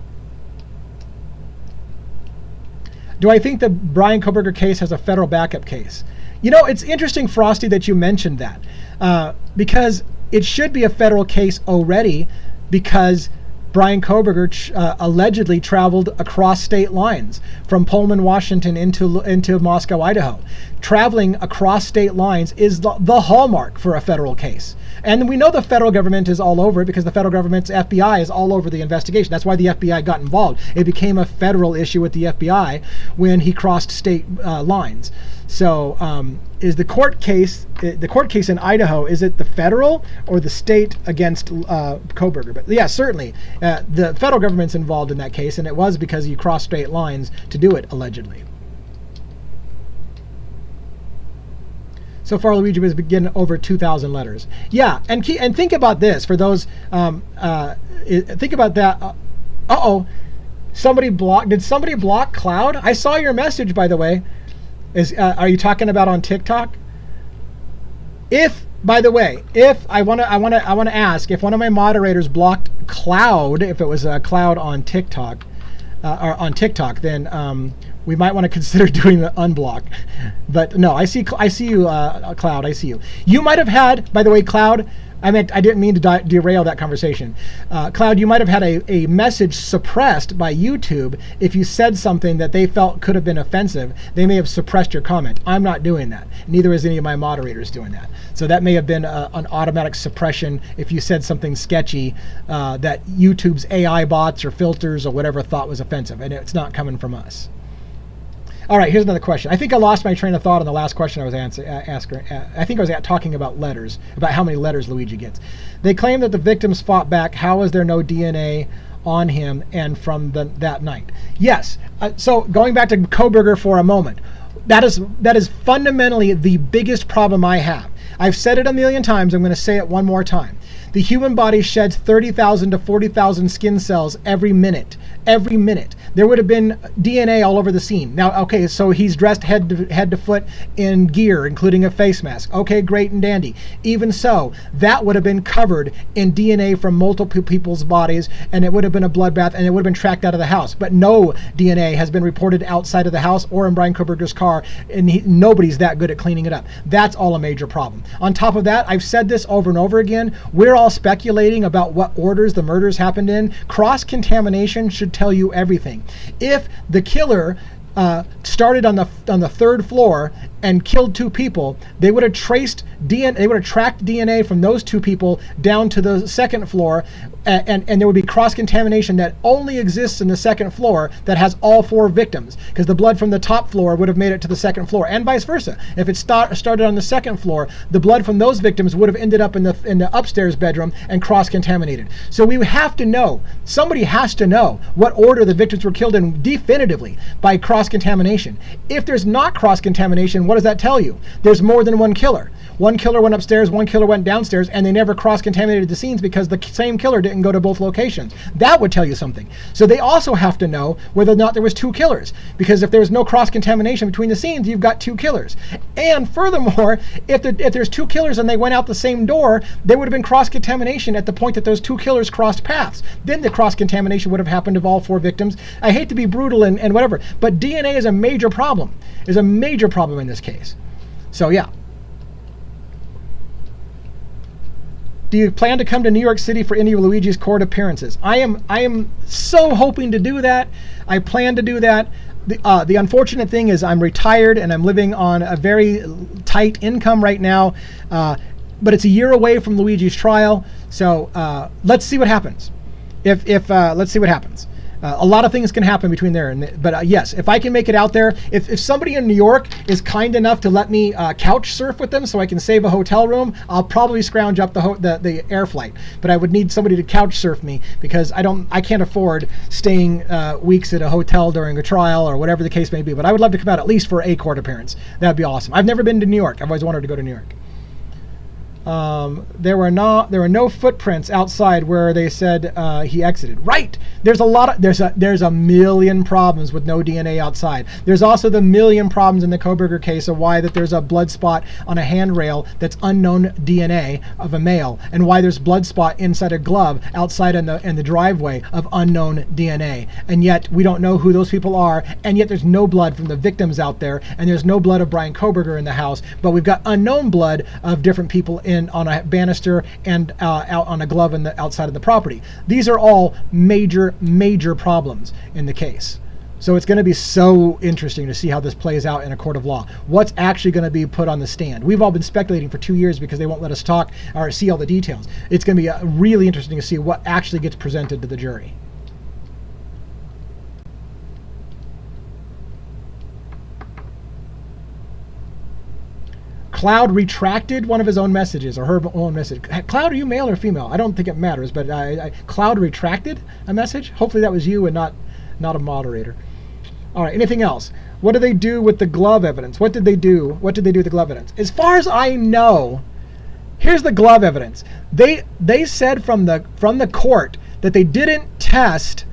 Do I think the Bryan Kohberger case has a federal backup case? It's interesting, Frosty, that you mentioned that, because it should be a federal case already, because Bryan Kohberger allegedly traveled across state lines from Pullman, Washington into Moscow, Idaho. Traveling across state lines is the hallmark for a federal case. And we know the federal government is all over it, because the federal government's FBI is all over the investigation. That's why the FBI got involved. It became a federal issue with the FBI when he crossed state lines. So is the court case in Idaho, is it the federal or the state against Kohberger? But yeah, certainly the federal government's involved in that case, and it was because he crossed state lines to do it, allegedly. So far, Luigi has been getting over 2,000 letters. Yeah, and think about this, for those, think about that. Did somebody block Cloud? I saw your message, by the way. Are you talking about on TikTok? By the way, if I want to ask if one of my moderators blocked Cloud, if it was Cloud on TikTok, then we might want to consider doing the unblock. But no, I see you, Cloud. I see you. You might have had, by the way, Cloud. I didn't mean to derail that conversation. Cloud, you might have had a message suppressed by YouTube if you said something that they felt could have been offensive. They may have suppressed your comment. I'm not doing that. Neither is any of my moderators doing that. So that may have been an automatic suppression if you said something sketchy that YouTube's AI bots or filters or whatever thought was offensive, and it's not coming from us. All right, here's another question. I think I lost my train of thought on the last question I was asking. I think I was talking about letters, about how many letters Luigi gets. They claim that the victims fought back. How is there no DNA on him and from that night? Yes. So going back to Kohberger for a moment, that is fundamentally the biggest problem I have. I've said it a million times. I'm going to say it one more time. The human body sheds 30,000 to 40,000 skin cells every minute. Every minute. There would have been DNA all over the scene. Now, okay, so he's dressed head to foot in gear, including a face mask. Okay, great and dandy. Even so, that would have been covered in DNA from multiple people's bodies, and it would have been a bloodbath, and it would have been tracked out of the house. But no DNA has been reported outside of the house or in Bryan Kohberger's car, and nobody's that good at cleaning it up. That's all a major problem. On top of that, I've said this over and over again, we're all speculating about what orders the murders happened in. Cross-contamination should tell you everything. If the killer started on the third floor and killed 2 people, they would have traced DNA, they would have tracked DNA from those 2 people down to the second floor, and there would be cross-contamination that only exists in the second floor that has all 4 victims, because the blood from the top floor would have made it to the second floor, and vice versa. If it started on the second floor, the blood from those victims would have ended up in the upstairs bedroom and cross-contaminated. So we have to know, somebody has to know what order the victims were killed in definitively by cross-contamination. If there's not cross-contamination, what does that tell you? There's more than one killer. One killer went upstairs, one killer went downstairs, and they never cross-contaminated the scenes because the same killer didn't go to both locations. That would tell you something. So they also have to know whether or not there was 2 killers, because if there's no cross-contamination between the scenes, you've got 2 killers. And furthermore, if there's 2 killers and they went out the same door, there would have been cross-contamination at the point that those 2 killers crossed paths. Then the cross-contamination would have happened of all 4 victims. I hate to be brutal and whatever, but DNA is a major problem. Is a major problem in this case. So yeah. Do you plan to come to New York City for any of Luigi's court appearances? I am so hoping to do that. I plan to do that. The unfortunate thing is I'm retired and I'm living on a very tight income right now. But it's a year away from Luigi's trial, so let's see what happens. Let's see what happens. A lot of things can happen between there but yes, if I can make it out there, if somebody in New York is kind enough to let me couch surf with them so I can save a hotel room, I'll probably scrounge up the air flight. But I would need somebody to couch surf me, because I can't afford staying weeks at a hotel during a trial or whatever the case may be. But I would love to come out at least for a court appearance. That'd be awesome. I've never been to New York. I've always wanted to go to New York. There were no footprints outside where they said he exited. Right. There's a million problems with no DNA outside. There's also the million problems in the Kohberger case of why that there's a blood spot on a handrail that's unknown DNA of a male, and why there's blood spot inside a glove outside in the driveway of unknown DNA. And yet we don't know who those people are, and yet there's no blood from the victims out there, and there's no blood of Bryan Kohberger in the house, but we've got unknown blood of different people on a banister and out on a glove in the outside of the property. These are all major problems in the case. So it's going to be so interesting to see how this plays out in a court of law. What's actually going to be put on the stand? We've all been speculating for 2 years because they won't let us talk or see all the details. It's going to be really interesting to see what actually gets presented to the jury. Cloud retracted one of his own messages, or her own message. Cloud, are you male or female? I don't think it matters, but Cloud retracted a message? Hopefully that was you and not a moderator. All right, anything else? What do they do with the glove evidence? What did they do? What did they do with the glove evidence? As far as I know, here's the glove evidence. They said from the court that they didn't test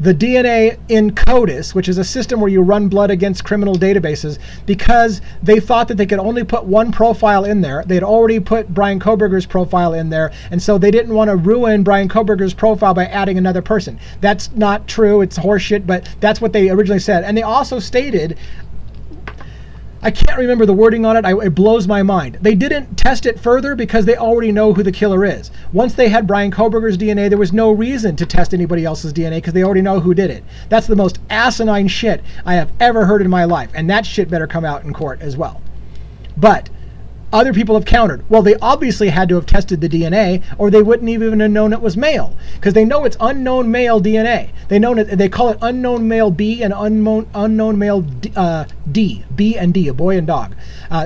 the DNA in CODIS, which is a system where you run blood against criminal databases, because they thought that they could only put one profile in there. They'd already put Bryan Kohberger's profile in there, and so they didn't want to ruin Bryan Kohberger's profile by adding another person. That's not true. It's horseshit, but that's what they originally said. And they also stated, I can't remember the wording on it. It blows my mind. They didn't test it further because they already know who the killer is. Once they had Bryan Kohberger's DNA, there was no reason to test anybody else's DNA because they already know who did it. That's the most asinine shit I have ever heard in my life. And that shit better come out in court as well. But other people have countered. Well, they obviously had to have tested the DNA, or they wouldn't even have known it was male, because they know it's unknown male DNA. They call it unknown male B and unknown male D, B and D, a boy and dog.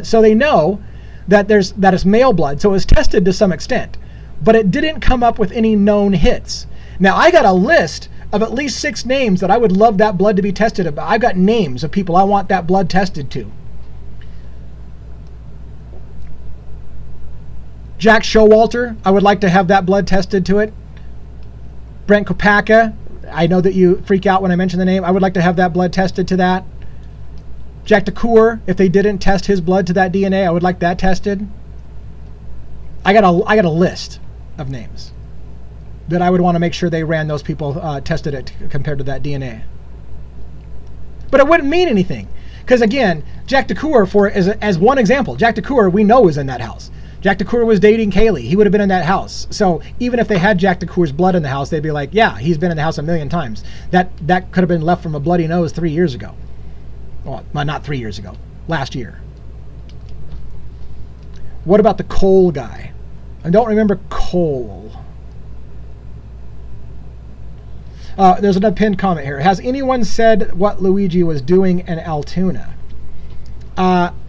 So they know that it's male blood. So it was tested to some extent, but it didn't come up with any known hits. Now I got a list of at least 6 names that I would love that blood to be tested about. I've got names of people I want that blood tested to. Jack Showalter, I would like to have that blood tested to it. Brent Kopacka, I know that you freak out when I mention the name. I would like to have that blood tested to that. Jack DeCoeur, if they didn't test his blood to that DNA, I would like that tested. I got a list of names that I would want to make sure they ran those people, tested it compared to that DNA. But it wouldn't mean anything, because again, Jack DeCoeur, as one example, Jack DeCoeur we know is in that house. Jack DeCoeur was dating Kaylee. He would have been in that house. So even if they had Jack DeCoeur's blood in the house, they'd be like, yeah, he's been in the house a million times. That could have been left from a bloody nose 3 years ago. Well, not 3 years ago. Last year. What about the Cole guy? I don't remember Cole. There's another pinned comment here. Has anyone said what Luigi was doing in Altoona?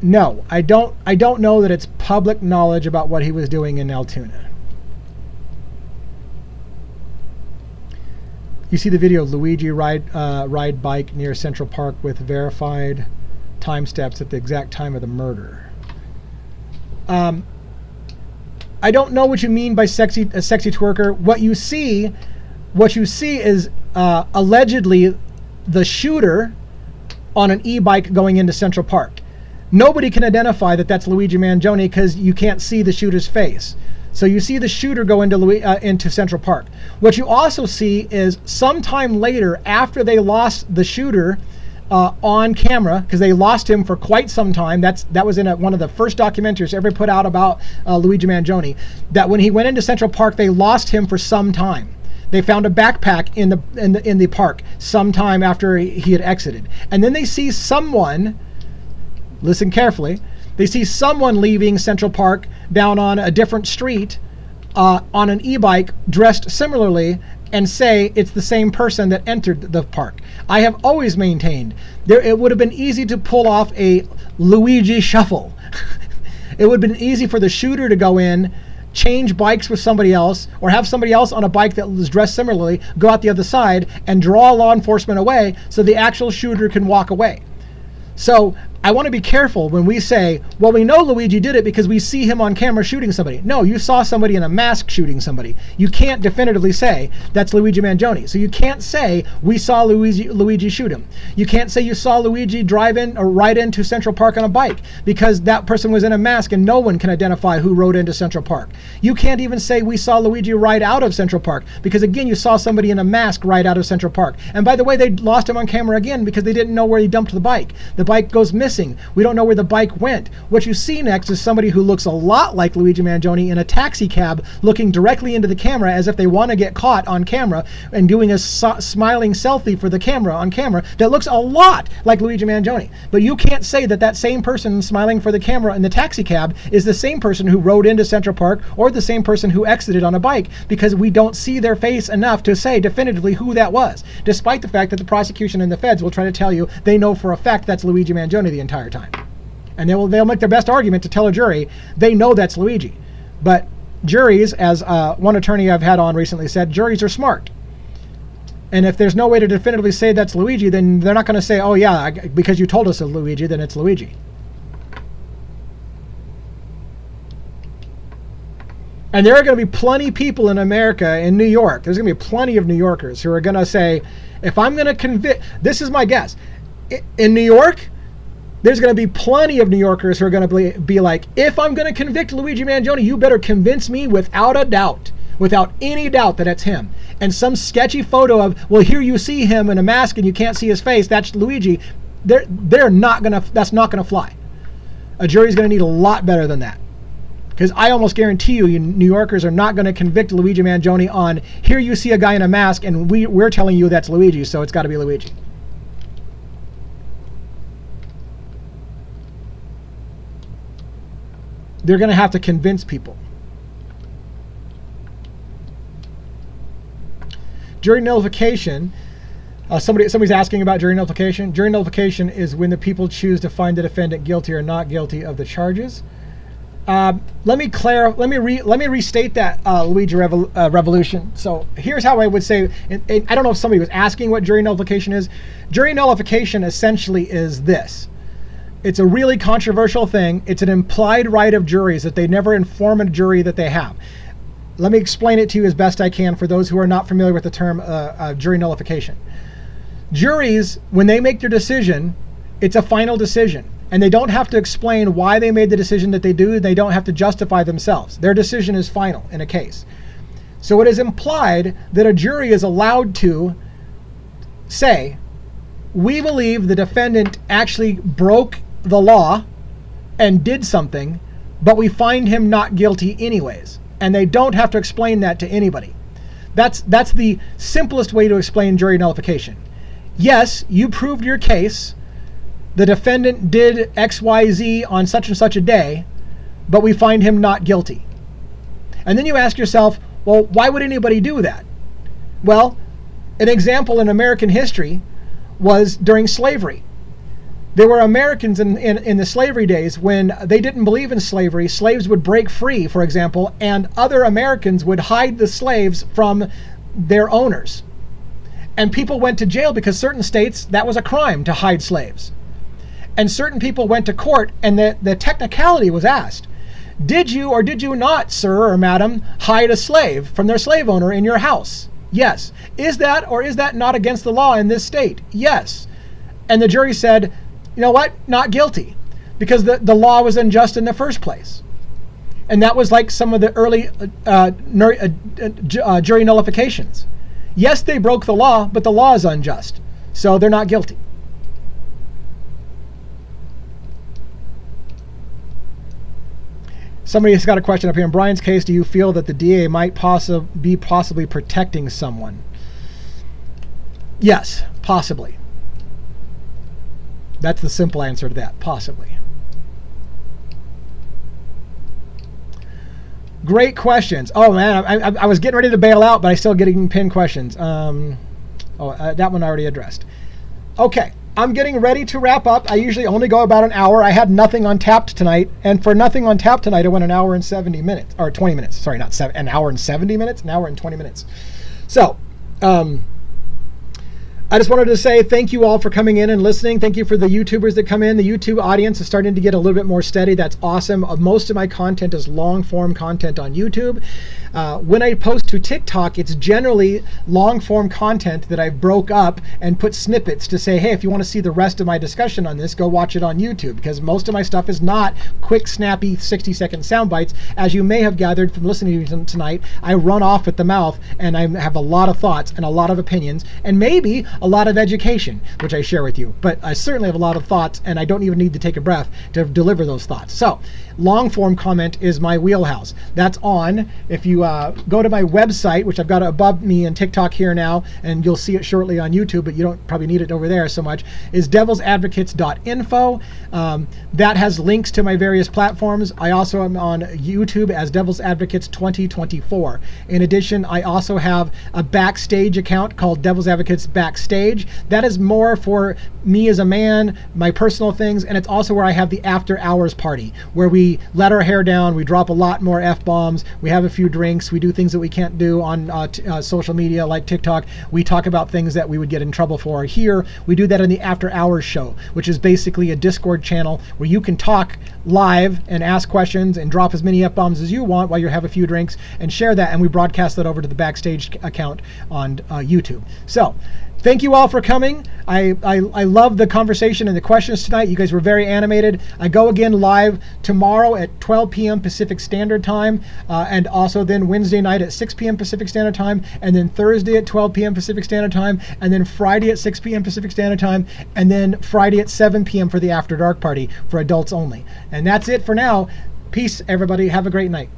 No, I don't know that it's public knowledge about what he was doing in Altoona. You see the video of Luigi ride bike near Central Park with verified time steps at the exact time of the murder. I don't know what you mean by a sexy twerker. What you see is allegedly the shooter on an e-bike going into Central Park. Nobody can identify that that's Luigi Mangione because you can't see the shooter's face. So you see the shooter go into Central Park. What you also see is sometime later, after they lost the shooter on camera, because they lost him for quite some time. That was in one of the first documentaries ever put out about Luigi Mangione. That when he went into Central Park, they lost him for some time. They found a backpack in the park sometime after he had exited, and then they see someone. Listen carefully. They see someone leaving Central Park down on a different street on an e-bike dressed similarly and say it's the same person that entered the park. I have always maintained it would have been easy to pull off a Luigi shuffle. It would have been easy for the shooter to go in, change bikes with somebody else, or have somebody else on a bike that was dressed similarly go out the other side and draw law enforcement away so the actual shooter can walk away. So I want to be careful when we say, well, we know Luigi did it because we see him on camera shooting somebody. No, you saw somebody in a mask shooting somebody. You can't definitively say that's Luigi Mangione. So you can't say we saw Luigi shoot him. You can't say you saw Luigi drive in or ride into Central Park on a bike because that person was in a mask and no one can identify who rode into Central Park. You can't even say we saw Luigi ride out of Central Park because, again, you saw somebody in a mask ride out of Central Park. And by the way, they lost him on camera again because they didn't know where he dumped the bike. The bike goes missing. We don't know where the bike went. What you see next is somebody who looks a lot like Luigi Mangione in a taxi cab looking directly into the camera as if they want to get caught on camera and doing a smiling selfie for the camera on camera that looks a lot like Luigi Mangione. But you can't say that that same person smiling for the camera in the taxi cab is the same person who rode into Central Park or the same person who exited on a bike because we don't see their face enough to say definitively who that was, despite the fact that the prosecution and the feds will try to tell you they know for a fact that's Luigi Mangione the entire time. And they'll make their best argument to tell a jury they know that's Luigi. But juries, as one attorney I've had on recently said, juries are smart. And if there's no way to definitively say that's Luigi, then they're not going to say, oh yeah, because you told us it's Luigi, then it's Luigi. And there are going to be plenty of people in America, in New York, there's going to be plenty of New Yorkers who are going to say, if I'm going to convict, this is my guess, in New York, there's going to be plenty of New Yorkers who are going to be like, if I'm going to convict Luigi Mangione, you better convince me without a doubt, without any doubt that it's him. And some sketchy photo of, well, here you see him in a mask and you can't see his face, that's Luigi. They're not going to, that's not going to fly. A jury's going to need a lot better than that. Because I almost guarantee you New Yorkers are not going to convict Luigi Mangione on, here you see a guy in a mask and we're telling you that's Luigi, so it's got to be Luigi. They're going to have to convince people. Jury nullification. Somebody's asking about jury nullification. Jury nullification is when the people choose to find the defendant guilty or not guilty of the charges. Let me restate that Luigi Revolution. So here's how I would say. And I don't know if somebody was asking what jury nullification is. Jury nullification essentially is this. It's a really controversial thing. It's an implied right of juries that they never inform a jury that they have. Let me explain it to you as best I can for those who are not familiar with the term jury nullification. Juries, when they make their decision, it's a final decision. And they don't have to explain why they made the decision that they do. They don't have to justify themselves. Their decision is final in a case. So it is implied that a jury is allowed to say, we believe the defendant actually broke the law and did something, but we find him not guilty anyways. And they don't have to explain that to anybody. That's the simplest way to explain jury nullification. Yes, you proved your case. The defendant did XYZ on such and such a day, but we find him not guilty. And then you ask yourself, well, why would anybody do that? Well, an example in American history was during slavery. There were Americans in the slavery days when they didn't believe in slavery. Slaves would break free, for example, and other Americans would hide the slaves from their owners. And people went to jail because certain states, that was a crime to hide slaves. And certain people went to court, and the technicality was asked. Did you or did you not, sir or madam, hide a slave from their slave owner in your house? Yes. Is that or is that not against the law in this state? Yes. And the jury said, you know what? Not guilty, because the law was unjust in the first place. And that was like some of the early jury nullifications. Yes, they broke the law, but the law is unjust, so they're not guilty. Somebody's got a question up here. In Bryan's case, do you feel that the DA might be possibly protecting someone? Yes, possibly. That's the simple answer to that. Possibly. Great questions. Oh man, I was getting ready to bail out, but I still getting pinned questions. That one I already addressed. Okay, I'm getting ready to wrap up. I usually only go about an hour. I had nothing on tap tonight, and for nothing on tap tonight, I went an hour and 70 minutes, or 20 minutes. Sorry, not an hour and 70 minutes, an hour and 20 minutes. So, I just wanted to say thank you all for coming in and listening. Thank you for the YouTubers that come in. The YouTube audience is starting to get a little bit more steady. That's awesome. Most of my content is long form content on YouTube. When I post to TikTok, it's generally long form content that I broke up and put snippets to say, hey, if you want to see the rest of my discussion on this, go watch it on YouTube, because most of my stuff is not quick, snappy 60-second sound bites. As you may have gathered from listening to tonight, I run off at the mouth and I have a lot of thoughts and a lot of opinions and maybe a lot of education, which I share with you. But I certainly have a lot of thoughts, and I don't even need to take a breath to deliver those thoughts. So long form comment is my wheelhouse. That's on. If you go to my website, which I've got above me in TikTok here now, and you'll see it shortly on YouTube, but you don't probably need it over there so much, is devilsadvocates.info. That has links to my various platforms. I also am on YouTube as Devil's Advocates 2024. In addition, I also have a backstage account called Devil's Advocates Backstage. That is more for me as a man, my personal things, and it's also where I have the after hours party, where we let our hair down, we drop a lot more F-bombs, we have a few drinks, we do things that we can't do on social media like TikTok. We talk about things that we would get in trouble for here. We do that in the after hours show, which is basically a Discord channel where you can talk live and ask questions and drop as many F-bombs as you want while you have a few drinks and share that, and we broadcast that over to the backstage account on YouTube. So thank you all for coming. I love the conversation and the questions tonight. You guys were very animated. I go again live tomorrow at 12 p.m. Pacific Standard Time, and also then Wednesday night at 6 p.m. Pacific Standard Time, and then Thursday at 12 p.m. Pacific Standard Time, and then Friday at 6 p.m. Pacific Standard Time, and then Friday at 7 p.m. for the After Dark Party for adults only. And that's it for now. Peace, everybody. Have a great night.